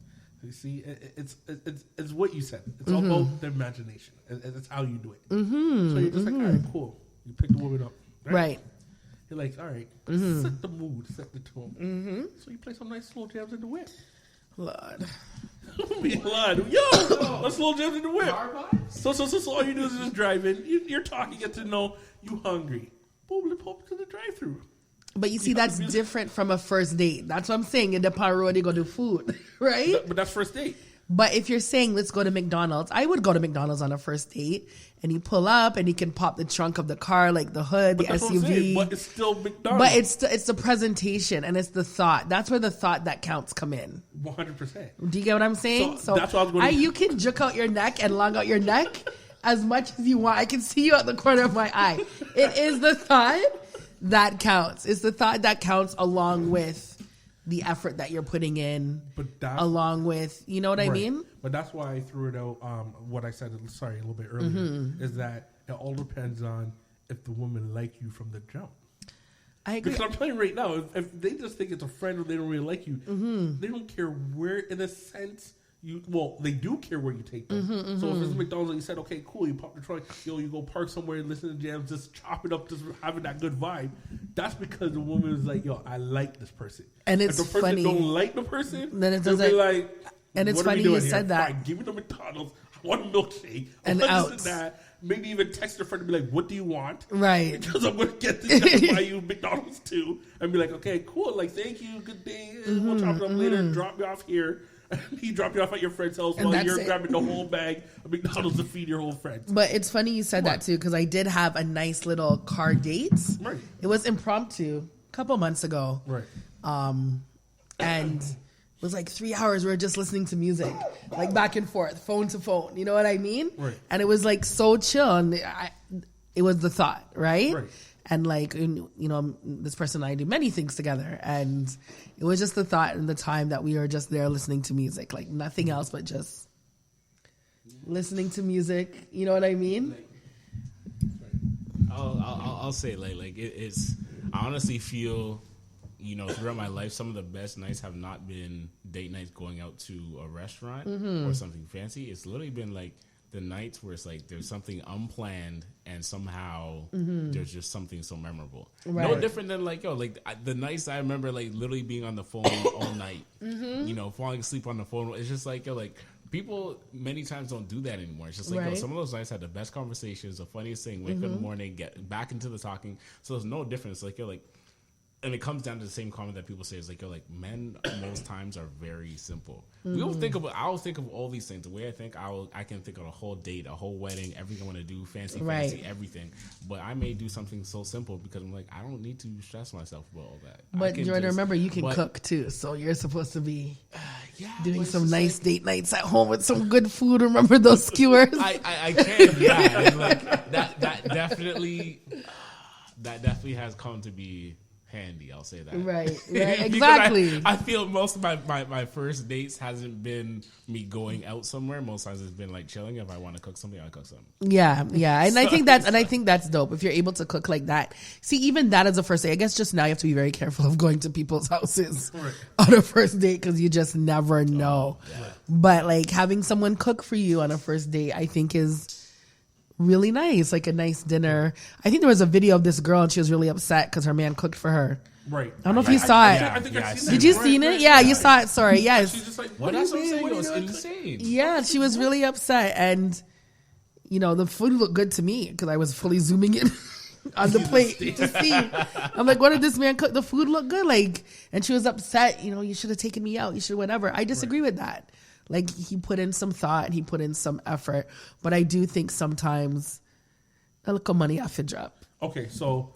You see, it's what you said. It's all about the imagination. It's how you do it. Mm-hmm. So you're just like, all right, cool. You pick the woman up, right? You're like, all right, set the mood, set the tone. Mm-hmm. So you play some nice slow jams in the whip. Lord. Yo, a slow jams in the whip. So all you do is just drive in. You're talking, get to know you hungry. Boom, let's pop to the drive-through. But you see, that's different from a first date. That's what I'm saying. In the road, they go do food, right? But that's first date. But if you're saying, let's go to McDonald's, I would go to McDonald's on a first date, and you pull up, and you can pop the trunk of the car, like the hood, the SUV. But it's still McDonald's. But it's the presentation, and it's the thought. That's where the thought that counts come in. 100%. Do you get what I'm saying? So that's what I was going to you can juke out your neck and long out your neck as much as you want. I can see you at the corner of my eye. It is the thought that counts. It's the thought that counts along with the effort that you're putting in, along with, you know what I mean? But that's why I threw it out, what I said, a little bit earlier, is that it all depends on if the woman like you from the jump. I agree. Because I'm telling you right now, if they just think it's a friend or they don't really like you, they don't care where, in a sense, they do care where you take them. So if it's McDonald's and you said, okay, cool, you pop the trunk, you go park somewhere and listen to jams, just chop it up, just having that good vibe. That's because the woman is like, yo, I like this person. And it's if the person funny. don't like the person, then it they'll doesn't. be like, and it's what funny are we doing you here? said that. Fine, give me the McDonald's. I want a milkshake. And I want out. that. Maybe even text a friend and be like, what do you want? Right. Because I'm going to get this guy to buy you McDonald's too. And be like, okay, cool. Like, thank you. Good day. We'll chop it up later. Drop me off here. He dropped you off at your friend's house while you're grabbing the whole bag of McDonald's to feed your whole friends. But it's funny you said that too, because I did have a nice little car date. Right. It was impromptu a couple months ago. Right. And it was like 3 hours. We were just listening to music, like back and forth, phone to phone. You know what I mean? Right. And it was like so chill. And it was the thought, right? Right. And like, you know, this person and I do many things together. And it was just the thought and the time that we were just there listening to music, like nothing else but just listening to music. You know what I mean? I'll say it's. I honestly feel, throughout my life, some of the best nights have not been date nights going out to a restaurant or something fancy. It's literally been like the nights where it's like there's something unplanned and somehow there's just something so memorable. Right. No different than the nights I remember literally being on the phone all night. Falling asleep on the phone. It's just people many times don't do that anymore. It's just some of those nights had the best conversations, the funniest thing. Wake up in the morning, get back into the talking. So there's no difference. And it comes down to the same comment that people say is men most times are very simple. We don't think about. I will think of all these things. The way I think, I can think of a whole date, a whole wedding, everything I want to do, fancy, everything. But I may do something so simple because I'm I don't need to stress myself about all that. But Jordan, remember you can cook too, so you're supposed to be doing some nice date nights at home with some good food. Remember those skewers? I can, yeah. That definitely has come to be handy, I'll say that. Right, exactly. I feel most of my first dates hasn't been me going out somewhere. Most times it's been chilling. If I want to cook something, I cook something. Yeah. And I think that's dope if you're able to cook like that. See, even that as a first date, I guess just now you have to be very careful of going to people's houses on a first date because you just never know. But having someone cook for you on a first date, I think is really nice, a nice dinner. I think there was a video of this girl and she was really upset because her man cooked for her. Right. I don't know if you saw it. I think I've seen Did you see it? Yeah, you saw it. Sorry. Yes. She's just what that's what I'm saying. It was insane. Yeah, she was really upset, and the food looked good to me because I was fully zooming in on the plate to see. I'm what did this man cook? The food looked good, and she was upset. You should have taken me out. You should whatever. I disagree with that. He put in some thought, he put in some effort, but I do think sometimes a little money off the drop. Okay, so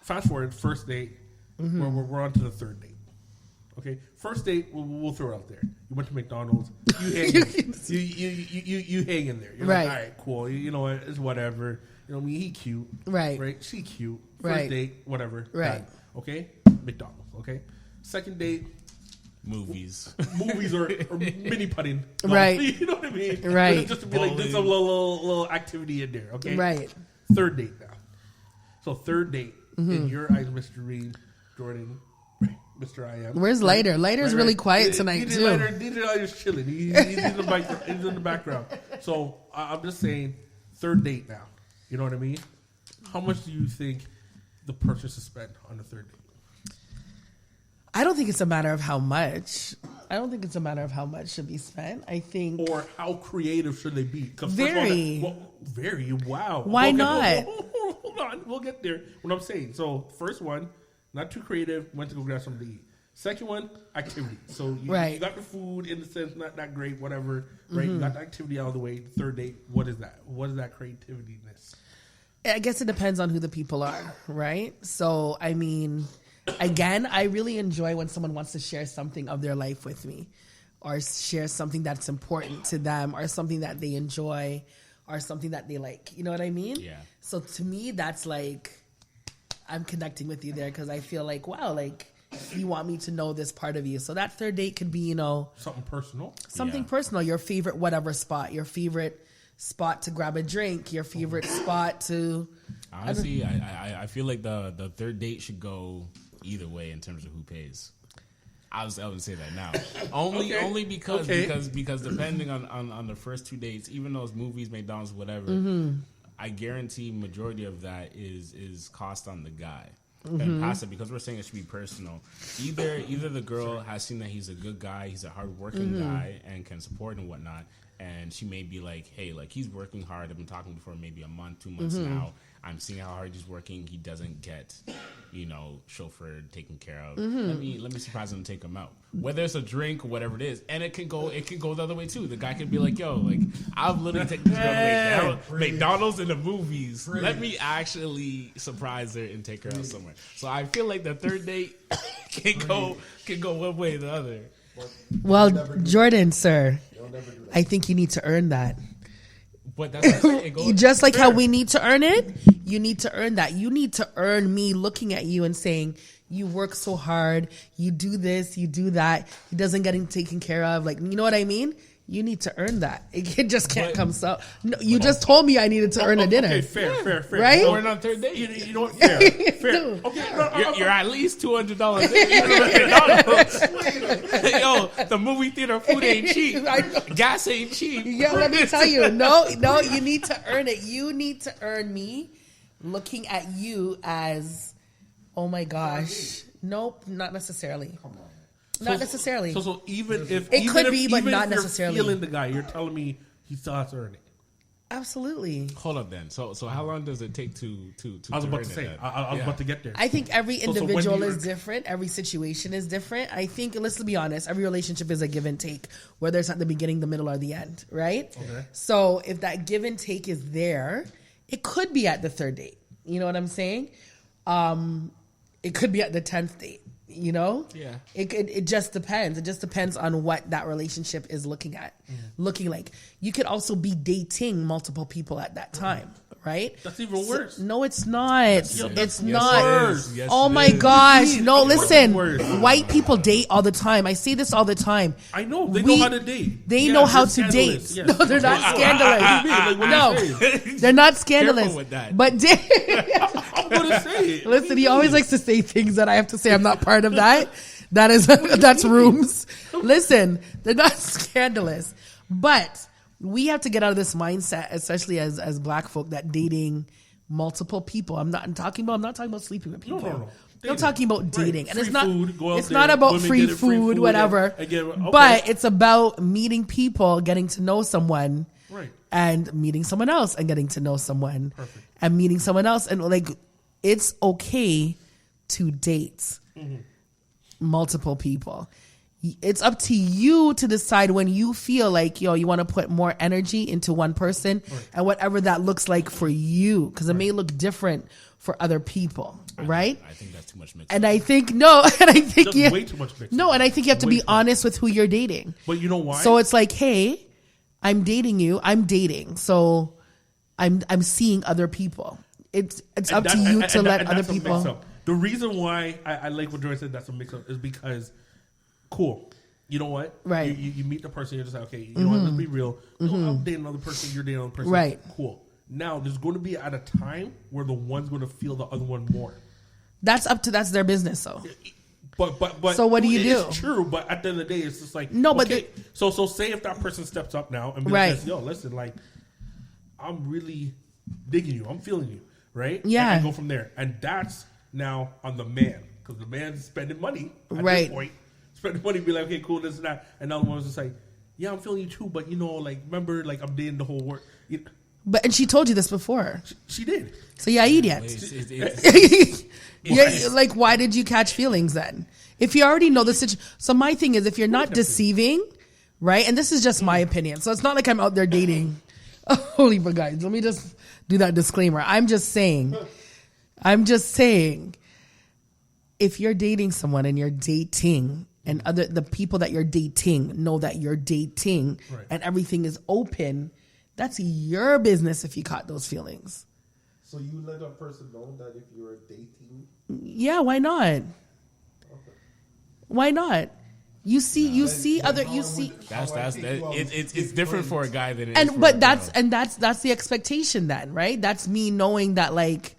fast forward, first date, we're on to the third date. Okay, first date, we'll throw it out there. You went to McDonald's, you hang in there. You're right. All right, cool. You know what? It's whatever. He cute. Right. She cute. First date, whatever. Right. Done. Okay, McDonald's. Okay, second date. Movies or mini putting, right? You know what I mean, right? Just to be there's some little activity in there, okay? Right. Third date now. So third date in your eyes, Mr. Reed, Jordan, Mr. I am. Where's Lighter? Lighter's really quiet tonight too. Lighter's chilling. He's in the background. So I'm just saying, third date now. You know what I mean? How much do you think the person should spend on the third date? I don't think it's a matter of how much. I don't think it's a matter of how much should be spent. I think, or how creative should they be? Very. Very. Wow. Why not? Hold on. We'll get there. What I'm saying. So first one, not too creative. Went to go grab something to eat. Second one, activity. So you got the food in the sense not that great, whatever. Right. You got the activity out of the way. Third date. What is that? What is that creativeness? I guess it depends on who the people are. Right. So I mean. Again, I really enjoy when someone wants to share something of their life with me or share something that's important to them or something that they enjoy or something that they like. You know what I mean? Yeah. So to me, that's I'm connecting with you there because I feel wow, you want me to know this part of you. So that third date could be, something personal. Something personal. Your favorite whatever spot. Your favorite spot to grab a drink. Your favorite spot to... Honestly, I feel like the third date should go... either way in terms of who pays. I would say that now. Only because depending on the first two dates, even those movies, McDonald's, whatever, I guarantee majority of that is cost on the guy. And past it, because we're saying it should be personal. Either the girl has seen that he's a good guy, he's a hardworking guy and can support and whatnot, and she may be hey, he's working hard. I've been talking for maybe a month, 2 months now. I'm seeing how hard he's working. He doesn't get, chauffeur taken care of. Let me surprise him and take him out. Whether it's a drink or whatever it is, and it can go the other way too. The guy can be I've literally taken this girl to McDonald's in the movies. Let me actually surprise her and take her out somewhere. So I feel like the third date can go one way or the other. Well, Jordan, sir, I think you need to earn that. But that's just like how we need to earn it, you need to earn that. You need to earn me looking at you and saying, you work so hard, you do this, you do that, he doesn't get taken care of. You know what I mean? You need to earn that. It just can't come so. No, you just told me I needed to earn a dinner. Okay, fair. Right? We're on third date. You know what? Fair. No. Okay, You're at least $200. Yo, the movie theater food ain't cheap. Gas ain't cheap. Yeah, let me tell you. No, you need to earn it. You need to earn me looking at you as, oh my gosh. Nope, not necessarily. Come on. Not necessarily. So even if it could be, but even not if you're necessarily. feeling the guy, you're telling me he still has to earn it. Absolutely. Hold up, then. So how long does it take to? I was about to say. I was about to get there. I think every individual is different. Every situation is different. I think, let's be honest, every relationship is a give and take, whether it's at the beginning, the middle, or the end, right? Okay. So if that give and take is there, it could be at the third date. You know what I'm saying? It could be at the 10th date. You know? Yeah. It just depends. It just depends on what that relationship is looking like. You could also be dating multiple people at that time, right? That's even worse. No, it's not. It's not. Worse. Yes, oh it my is. gosh. No, listen. Worse. White people date all the time. I say this all the time. I know. They know how to date. They know how to date. Yes. No, they're not scandalous. No, they're not scandalous. Careful with that. But I'm going to say it. listen, he always likes to say things that I have to say I'm not part of that. That's rooms. Listen, they're not scandalous. But we have to get out of this mindset, especially as black folk, that dating multiple people. I'm not talking about sleeping with people. No. I'm talking about dating. Right. And it's Free not food, go out it's there, not about women free get food, whatever. Okay. But it's about meeting people, getting to know someone. Right. And meeting someone else and getting to know someone. Perfect. And meeting someone else. And like, it's okay to date multiple people. It's up to you to decide when you feel like, you want to put more energy into one person and whatever that looks like for you. Because it may look different for other people, right? I think that's too much mix. And I think, way too much mix. No, and I think you have to be honest with who you're dating. But you know why? So it's like, hey, I'm dating you. I'm dating. So I'm seeing other people. It's up to you to let other people. The reason why I like what Joy said, that's a mix up, is because, cool. You know what? Right. You meet the person, you're just like, okay, you know what? Let's be real. I'm dating another person, you're dating another person. Right. Cool. Now, there's going to be at a time where the one's going to feel the other one more. That's their business, though. But so what do you do? It's true, but at the end of the day, it's just like, no, but okay, so say if that person steps up now and be like, yo, listen, like, I'm really digging you, I'm feeling you, right? Yeah. And go from there, and that's now on the man, because the man's spending money at right. this point, spending money, be like, okay, cool, this and that, and the other one's just like, yeah, I'm feeling you too, but like, remember, like, I'm dating the whole world. And she told you this before. She did. So yeah, idiot. Yeah, like, why did you catch feelings then? If you already know the situation. So my thing is, if you're not deceiving, right? And this is just my opinion. So it's not like I'm out there dating. Holy but guys, let me just do that disclaimer. I'm just saying, if you're dating someone and you're dating, and the people that you're dating know that you're dating, and everything is open, that's your business if you caught those feelings. So you let a person know that if you're dating? Yeah, why not? Okay. Why not? It's different for a guy than it is and for but a that's girl. and that's the expectation then, right? That's me knowing that, like,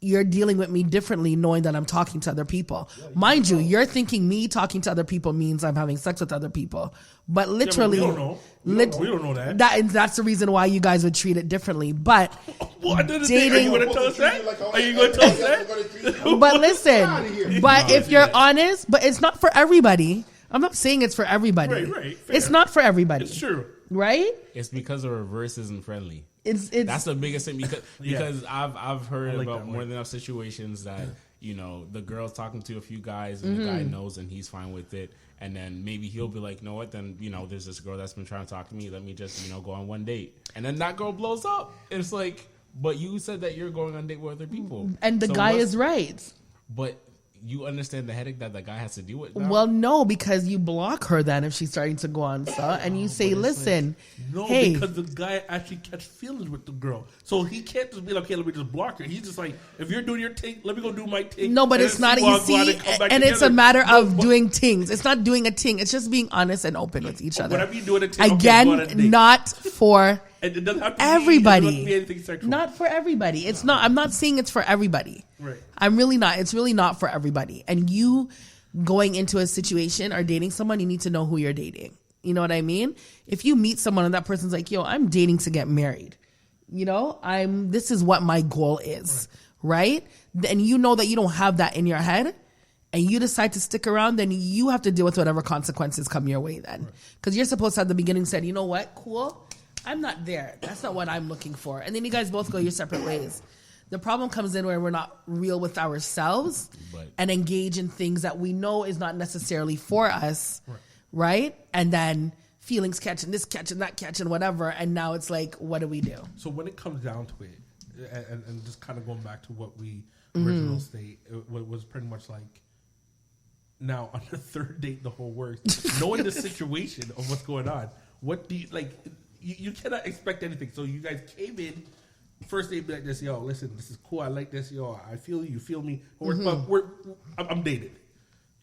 you're dealing with me differently, knowing that I'm talking to other people. Mind you, you're thinking me talking to other people means I'm having sex with other people. But literally, we don't know. We don't know that. That's the reason why you guys would treat it differently. But dating, are you going to tell us that? Are you going to tell us that? But listen, but if you're honest, but it's not for everybody. I'm not saying it's for everybody. Right. It's not for everybody. It's true. Right? It's because the reverse isn't friendly. It's that's the biggest thing because I've heard about more than enough situations that the girl's talking to a few guys and the guy knows and he's fine with it, and then maybe he'll be like, know what, then there's this girl that's been trying to talk to me, let me just go on one date, and then that girl blows up. It's like, but you said that you're going on a date with other people, and the guy is right. But you understand the headache that the guy has to deal with now? Well, no, because you block her then if she's starting to go on and you say, listen, hey. Because the guy actually catch feelings with the girl. So he can't just be like, okay, let me just block her. He's just like, if you're doing your thing, let me go do my thing. No, but it's not easy. And it's a matter of doing things. It's not doing a thing. It's just being honest and open with each other. Whatever you do in a thing, again, not for and it doesn't have to everybody. It doesn't have to be anything sexual. Not for everybody. It's not. I'm not saying it's for everybody. Right. I'm really not. It's really not for everybody. And you going into a situation or dating someone, you need to know who you're dating. You know what I mean? If you meet someone and that person's like, yo, I'm dating to get married. You know, this is what my goal is. Right? And you know that you don't have that in your head and you decide to stick around, then you have to deal with whatever consequences come your way then. Because you're supposed to at the beginning said, you know what? Cool. I'm not there. That's not what I'm looking for. And then you guys both go your separate ways. The problem comes in where we're not real with ourselves and engage in things that we know is not necessarily for us, right? And then feelings catching, this catching, that catching, whatever. And now it's like, what do we do? So when it comes down to it, and just kind of going back to what we original state, it was pretty much like, now on the third date, the whole works. Knowing the situation of what's going on, what do you, like, you cannot expect anything. So you guys came in, first date be like this, yo, listen, this is cool, I like this, yo, I feel you feel me. But I'm dated.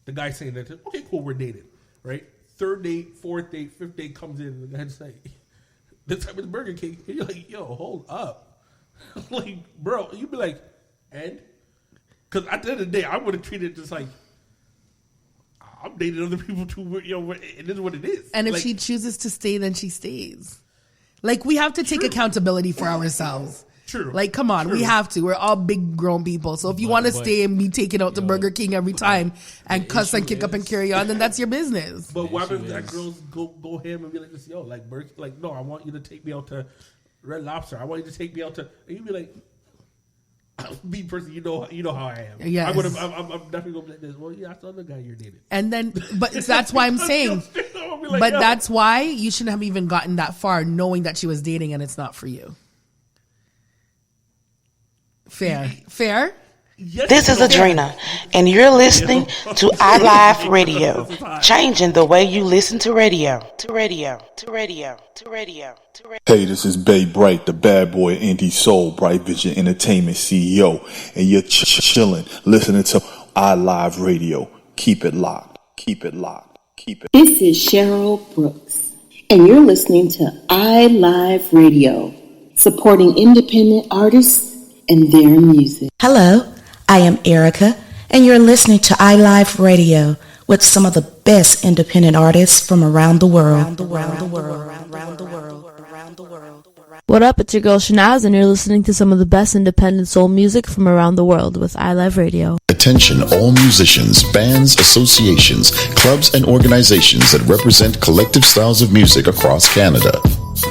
The guy saying that, okay, cool, we're dated, right? Third date, fourth date, fifth date comes in, and the guy's like, this time it's Burger King. And you're like, yo, hold up. Like, bro, you'd be like, and? Because at the end of the day, I would have treated it just like, I'm dating other people too, you know, it is what it is. And if she chooses to stay, then she stays. Like, we have to take accountability for ourselves. True. Like, come on, we have to. We're all big grown people. So if you want to stay and be taken out to Burger King every time and cuss and kick up and carry on, then that's your business. But why would that girls go ham and be like this, yo, like, no, I want you to take me out to Red Lobster. I want you to take me out to, and you'd be like, me personally, you know how I am. Yes. I'm definitely gonna be like this. Well, yeah, that's the other guy you're dating. And then, but that's why I'm saying, like, that's why you shouldn't have even gotten that far knowing that she was dating and it's not for you. Fair? Yes, this is Adrena, and you're listening to iLive Radio, changing the way you listen to radio. Hey, this is Bay Bright, the bad boy indie soul, Bright Vision Entertainment CEO, and you're chilling, listening to iLive Radio. Keep it locked. This is Cheryl Brooks, and you're listening to iLive Radio, supporting independent artists and their music. Hello, I am Erica, and you're listening to iLive Radio with some of the best independent artists from around the world. What up, it's your girl Shanaz, and you're listening to some of the best independent soul music from around the world with iLive Radio. Attention all musicians, bands, associations, clubs, and organizations that represent collective styles of music across Canada.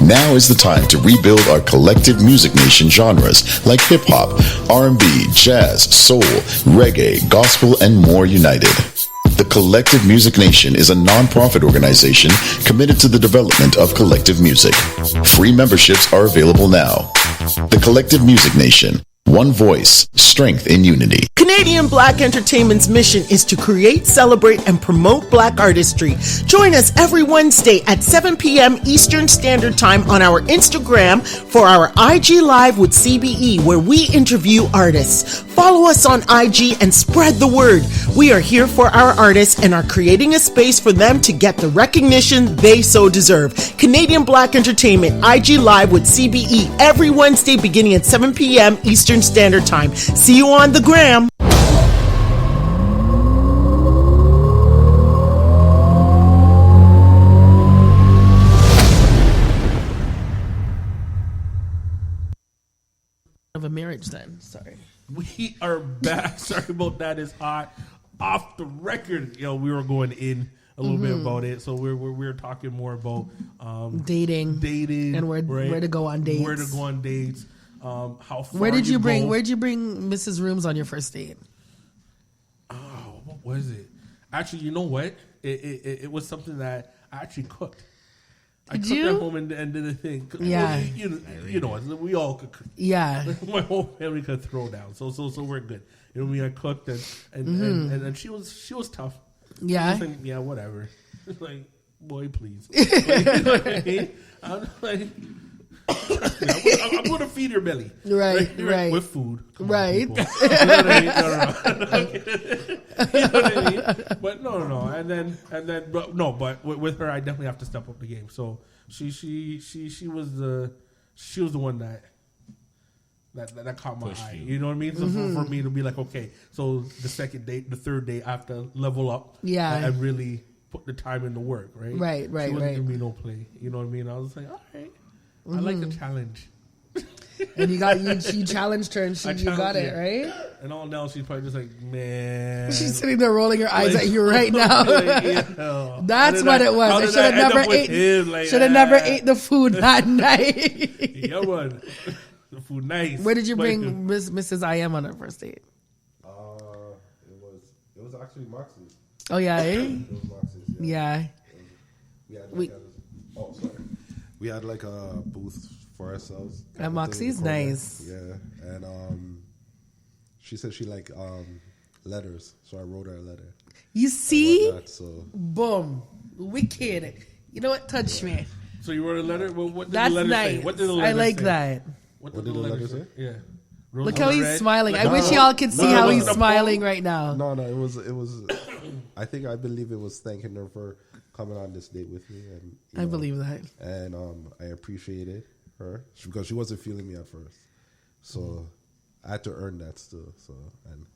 Now is the time to rebuild our collective music nation genres like hip-hop, R&B, jazz, soul, reggae, gospel, and more united. The Collective Music Nation is a non-profit organization committed to the development of collective music. Free memberships are available now. The Collective Music Nation. One voice, strength in unity. Canadian Black Entertainment's mission is to create, celebrate, and promote Black artistry. Join us every Wednesday at 7 p.m. Eastern Standard Time on our Instagram for our IG Live with CBE, where we interview artists. Follow us on IG and spread the word. We are here for our artists and are creating a space for them to get the recognition they so deserve. Canadian Black Entertainment, IG Live with CBE, every Wednesday beginning at 7 p.m. Eastern Standard Time. See you on the gram. Of a marriage then. Sorry. We are back. Sorry about that. It's hot. Off the record, we were going in a little bit about it. So we're talking more about dating, and where to go on dates. How far Where'd you bring Mrs. Rooms on your first date? Oh, what was it? Actually, you know what? It was something that I actually cooked. I cooked at home and did a thing. Yeah. You know, we all could cook. Yeah. My whole family could throw down. So we're good. You know what I mean? I cooked and she was tough. Yeah. She was like, yeah, whatever. Like, boy, please. You know what I mean? I'm like, I'm going to feed your belly. Right. With food. Come right. On, you know what I mean? No. You know what I mean? But no. And then, but with her, I definitely have to step up the game. So she was the one that caught my eye. You know what I mean? So for me to be like, okay, so the second date, the third day, I have to level up. Yeah. And really put the time in the work, right? Right. She wasn't giving me no play. You know what I mean? I was like, all right. I like the challenge. And you challenged her and you got it, right? And all now she's probably just like, man. She's sitting there rolling her eyes at you right now. That's what it was. I should have never ate the food that night. Yeah, man. The food nice. Where did you bring Mrs. I.M. on her first date? It was actually Moxie's. Oh yeah, It was Moxie's. Yeah. We had like a booth for ourselves. At Moxie's, nice. Yeah, and she said she liked letters, so I wrote her a letter. You see? So boom, wicked. You know what? Touch me. So you wrote a letter. Well, what did That's the letter nice. say? What did the letter I like say? that. What did the letter say? Yeah. Look how he's smiling. I wish y'all could see how he's smiling right now. No, it was. I believe it was thanking her for coming on this date with me, and I believe that, and I appreciated her because she wasn't feeling me at first, so I had to earn that still. So, and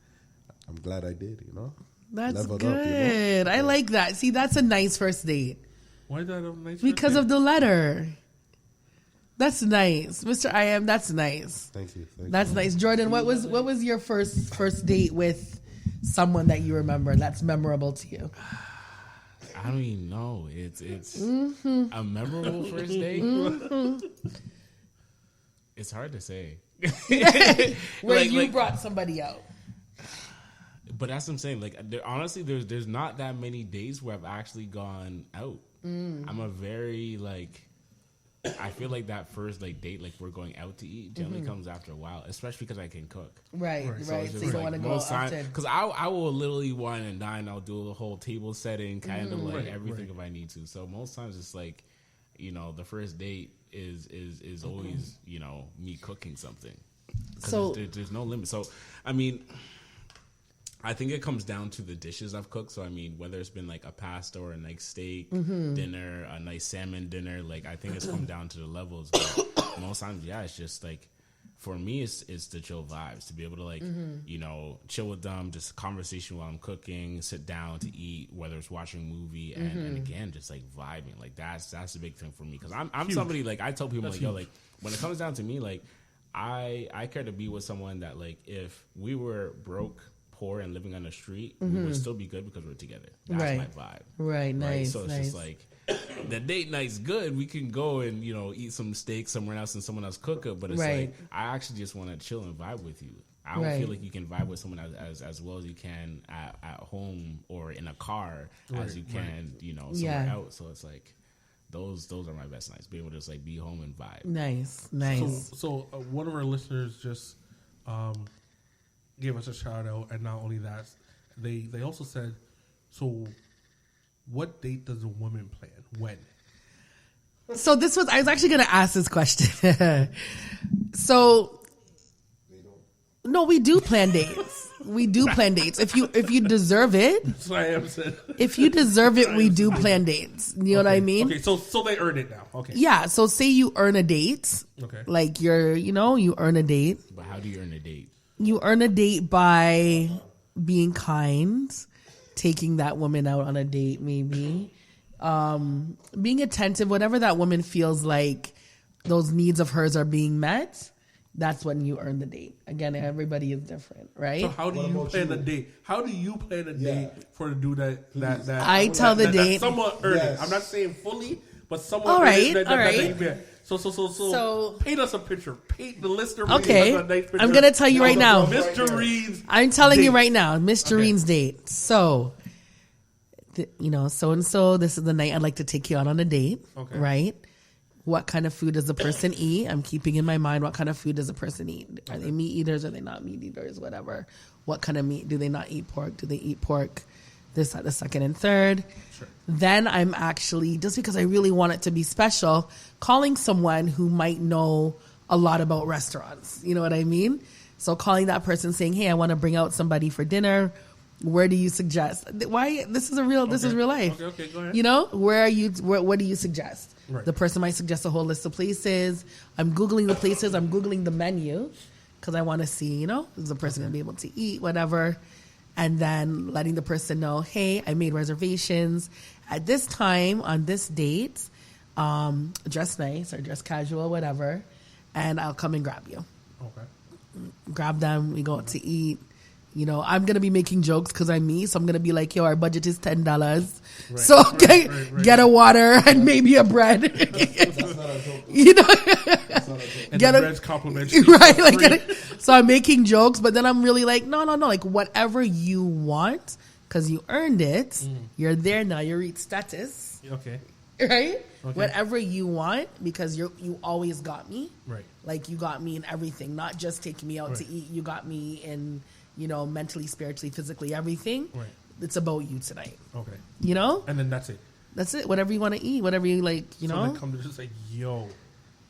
I'm glad I did. You know, that's leveled good. Up, you know? I like that. See, that's a nice first date. Why is that a nice? Because of the letter. That's nice, Mr. I am. That's nice. Thank you. That's nice, Jordan. What was your first date with someone that you remember that's memorable to you? I don't even know. It's a memorable first date. It's hard to say. Where you brought somebody out. But that's what I'm saying. Like, honestly, there's not that many days where I've actually gone out. I'm a very I feel like that first date, we're going out to eat, generally comes after a while, especially because I can cook. Right. So you don't want to go often. Because I will literally wine and dine. I'll do the whole table setting, kind of everything if I need to. So most times it's the first date is always me cooking something. So there's no limit. So I mean, I think it comes down to the dishes I've cooked. So, I mean, whether it's been a pasta or a nice steak dinner, a nice salmon dinner, I think it's come down to the levels. But most times, yeah, it's just for me, it's the chill vibes to be able to chill with them, just conversation while I'm cooking, sit down to eat, whether it's watching a movie and again, just vibing. That's the big thing for me. Cause I'm somebody I tell people when it comes down to me, I care to be with someone that if we were broke, poor and living on the street, we would still be good because we're together. That's my vibe. Right, nice. So it's just the date night's good. We can go and eat some steak somewhere else and someone else cook it. But it's I actually just want to chill and vibe with you. I don't feel like you can vibe with someone as well as you can at home or in a car as you can somewhere out. So it's those are my best nights. Be able to just be home and vibe. Nice. So one of our listeners just gave us a shout out, and not only that, they also said, so what date does a woman plan when? So I was actually going to ask this question. So no, we do plan dates. We do plan dates. If you deserve it, that's what I am saying. If you deserve it, we do plan dates. You know what I mean? Okay, so they earn it now. Okay. Yeah. So say you earn a date. Okay. You earn a date. But how do you earn a date? You earn a date by being kind, taking that woman out on a date, maybe. Being attentive, whenever that woman feels like those needs of hers are being met, that's when you earn the date. Again, everybody is different, right? So how do you plan a date? How do you plan a date for the dude that I tell the date. Someone earned it. I'm not saying fully, but someone all right, earned it. All right. So paint us a picture. Paint the listener. Okay, nice I'm gonna tell you right now. Mr. Reed's. I'm telling date. you right now, Mr. Reed's date. So so-and-so, this is the night I'd like to take you out on a date, Okay. right? What kind of food does the person eat? I'm keeping in my mind, what kind of food does the person eat? Are they meat eaters? Are they not meat eaters? Whatever. What kind of meat? Do they not eat pork? Do they eat pork? This, the second, and third. Sure. Then I'm actually, just because I really want it to be special, calling someone who might know a lot about restaurants. You know what I mean? So calling that person saying, hey, I want to bring out somebody for dinner. Where do you suggest? Why? This is real life. Okay, go ahead. You know, what do you suggest? Right. The person might suggest a whole list of places. I'm Googling the places. I'm Googling the menu because I want to see, is the person going to be able to eat, whatever. And then letting the person know, hey, I made reservations at this time on this date. Dress nice or dress casual, whatever. And I'll come and grab you. Okay. Grab them. We go out to eat. I'm going to be making jokes because I'm me. So I'm going to be like, yo, our budget is $10. Right, So right. get a water and maybe a bread. That's not a joke. And Get the a bread's complimentary. Right. So I'm making jokes, but then I'm really like, no. Like whatever you want, because you earned it. You're there now. You reach status. Okay. Right? Okay. Whatever you want, because you always got me. Right. Like you got me in everything, not just taking me out to eat. You got me in, mentally, spiritually, physically, everything. Right. It's about you tonight. Okay. And then that's it. That's it. Whatever you want to eat, whatever you like, So they come to just like, yo,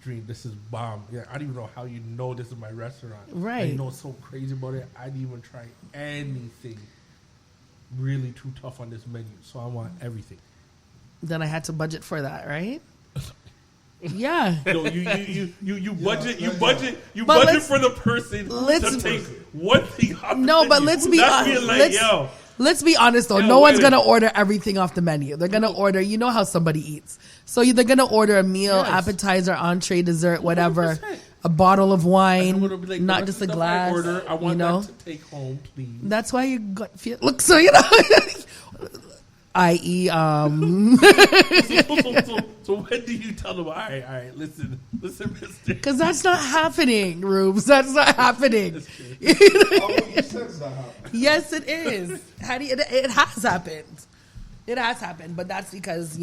Dream, this is bomb. Yeah, I don't even know how you know this is my restaurant. Right. And you know what's so crazy about it? I didn't even try anything really too tough on this menu. So I want everything. Then I had to budget for that, right? Yeah. No, you budget for the person to take one thing off. No, but let's be honest. Let's be honest though. No one's gonna order everything off the menu. They're gonna order. You know how somebody eats. So they're gonna order a meal, appetizer, entree, dessert, whatever. 100%. A bottle of wine, like, not just a glass. I want that to take home, please. That's why you got feel. Look, so i.e. So when do you tell them, all right, listen, mister? Because that's not happening, Rubes. That's not happening. Yes, it is. It has happened. It has happened, but that's because,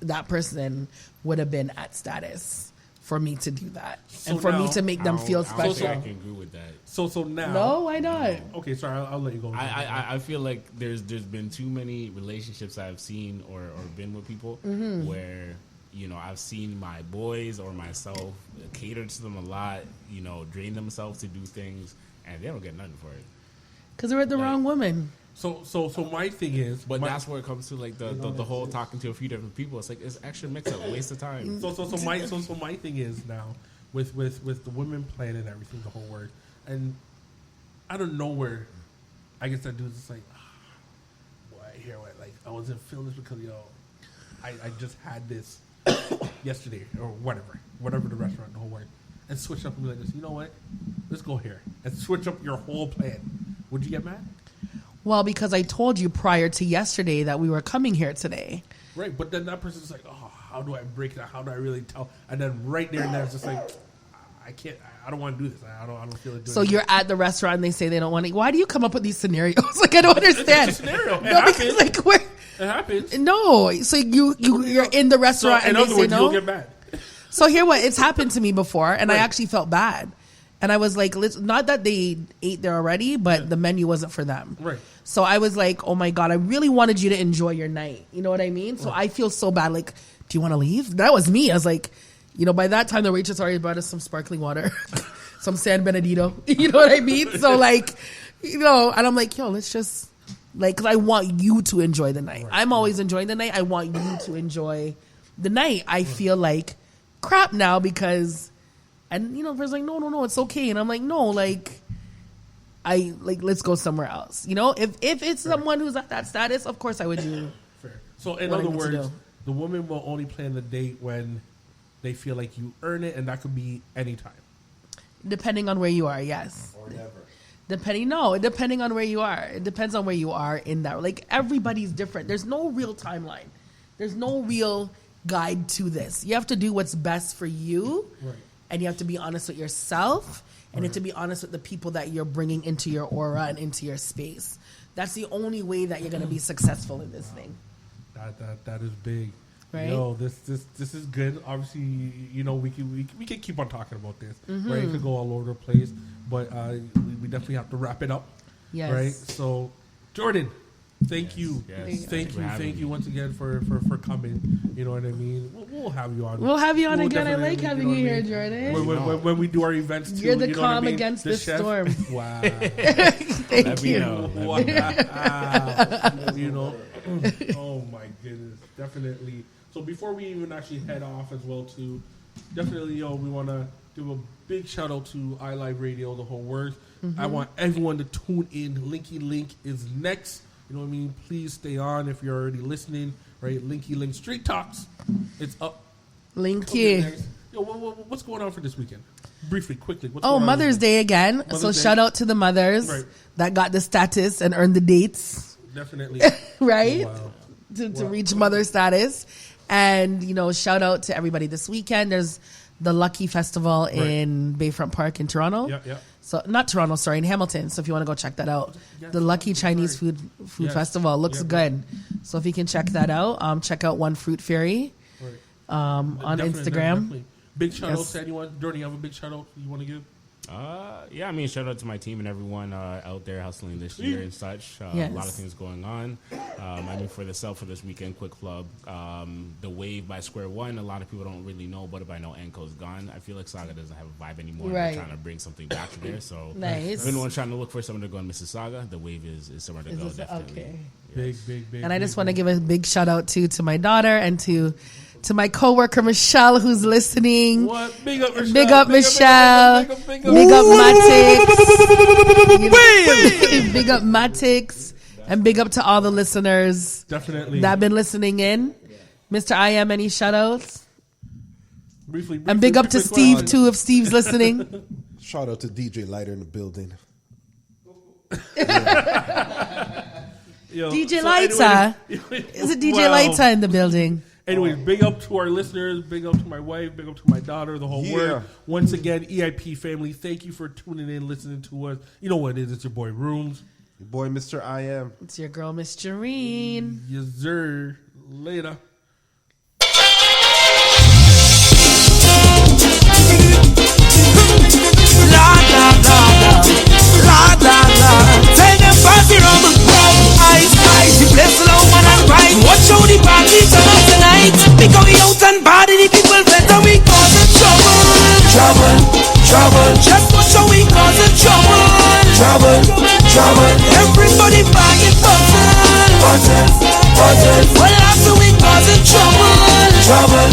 that person would have been at status for me to do that. So and for me to make them feel I special. I can agree with that. So now. No, why not? Okay, sorry, I'll let you go. I feel like there's been too many relationships I've seen or been with people where, I've seen my boys or myself cater to them a lot, drain themselves to do things, and they don't get nothing for it. Because they're with the wrong woman. So my thing is, but that's where it comes to like the whole talking to a few different people. It's like it's extra mix up, waste of time. So my thing is now with the women playing and everything, the whole word, and out of nowhere, I guess that dude's just like, I wasn't feeling this because I just had this yesterday or whatever the restaurant, the whole word, and switch up and be like this. You know what? Let's go here and switch up your whole plan. Would you get mad? Well, because I told you prior to yesterday that we were coming here today. Right, but then that person's like, oh, how do I break that? How do I really tell? And then right there and there, it's just like, I don't want to do this. I don't feel like doing it. So you're at the restaurant and they say they don't want to eat. Why do you come up with these scenarios? Like, I don't understand. It's a scenario. No, because like where? It happens. No, so you're in the restaurant and they say no. You'll get mad. So here, it's happened to me before, and I actually felt bad. And I was like, not that they ate there already, but the menu wasn't for them. Right. So I was like, oh my God, I really wanted you to enjoy your night. You know what I mean? So I feel so bad. Like, do you want to leave? That was me. I was like, by that time the waitress already brought us some sparkling water, some San Benedito. You know what I mean? So like, and I'm like, yo, let's just because I want you to enjoy the night. Right. I'm always enjoying the night. I want you to enjoy the night. I feel like crap now because. And, the person's like, no, it's okay. And I'm like, no, let's go somewhere else. If it's someone who's at that status, of course I would do. Fair. So in other words, the woman will only plan the date when they feel like you earn it, and that could be any time. Depending on where you are, yes. Or never. Depending on where you are. It depends on where you are in that. Like, everybody's different. There's no real timeline. There's no real guide to this. You have to do what's best for you. Right. And you have to be honest with yourself, and you have to be honest with the people that you're bringing into your aura and into your space. That's the only way that you're gonna be successful in this thing. That is big. Right. Yo, this is good. Obviously, you know, we can keep on talking about this. Mhm. Right? It could go all over the place, but we definitely have to wrap it up. Yes. Right. So, Jordan, thank you. Yes. Thank you once again for coming. You know what I mean? We'll have you on. We'll have you on again. I definitely, like having know you what I here, mean? Jordan. When we do our events too. You're the you know what I calm mean? against The the chef. storm. Wow. Thank you. Wow. You know. Oh my goodness. Definitely. So before we even actually head off as well too, definitely, we want to do a big shout out to iLive Radio, the whole works. I want everyone to tune in. Linky Link is next. You know what I mean? Please stay on if you're already listening. Right? Linky Link Street Talks. It's up. Linky. Yo, what's going on for this weekend? Briefly, quickly. What's going on Mother's this weekend? Day again. Mother's So Day. shout out to the mothers Right. that got the status and earned the dates. Definitely. Right? Wow. To reach mother status. And, shout out to everybody this weekend. There's the Lucky Festival in Bayfront Park in Toronto. Yeah. So not Toronto, sorry, in Hamilton. So if you want to go check that out, the Lucky Chinese Food Yes. Festival looks good. So if you can check that out, check out One Fruit Fairy on Definitely, Instagram. definitely. Big shout out Yes. to anyone. Jordan, you have a big shout out you want to give? Yeah, I mean, shout out to my team and everyone out there hustling this year and such. Yes. A lot of things going on. I mean, for this weekend, quick plug, The Wave by Square One. A lot of people don't really know, but if I know Enko's gone, I feel like Saga doesn't have a vibe anymore. Right. They're trying to bring something back there. So Nice. if anyone's trying to look for somewhere to go in Mississauga, The Wave is somewhere to go, definitely. Okay. Big. And I just want to give a big shout out to my daughter and to my coworker Michelle, who's listening. What? Big up Michelle. Big up Michelle. Big up Matix. Big up Matix. And big up to all the listeners. Definitely. That have been listening in. Mr. I Am, any shout outs? Briefly. And big up to Steve too, if Steve's listening. Shout out to DJ Lighter in the building. Yo, DJ so Lighter. anyway- Is it DJ Wow. Lighter in the building? Anyways, big up to our listeners, big up to my wife, big up to my daughter, the whole Yeah. world. Once again, EIP family, thank you for tuning in, listening to us. You know what it is, it's your boy Rooms. Your boy Mr. I Am. It's your girl, Miss Jareen. Yes, sir. Later. Tell them party rum, ice, you bless the low man and right. Watch how the party turn up tonight. Because we out and party, the people better we cause the trouble. Just watch how we cause the trouble. Everybody buying bottles. Well, after we cause the trouble.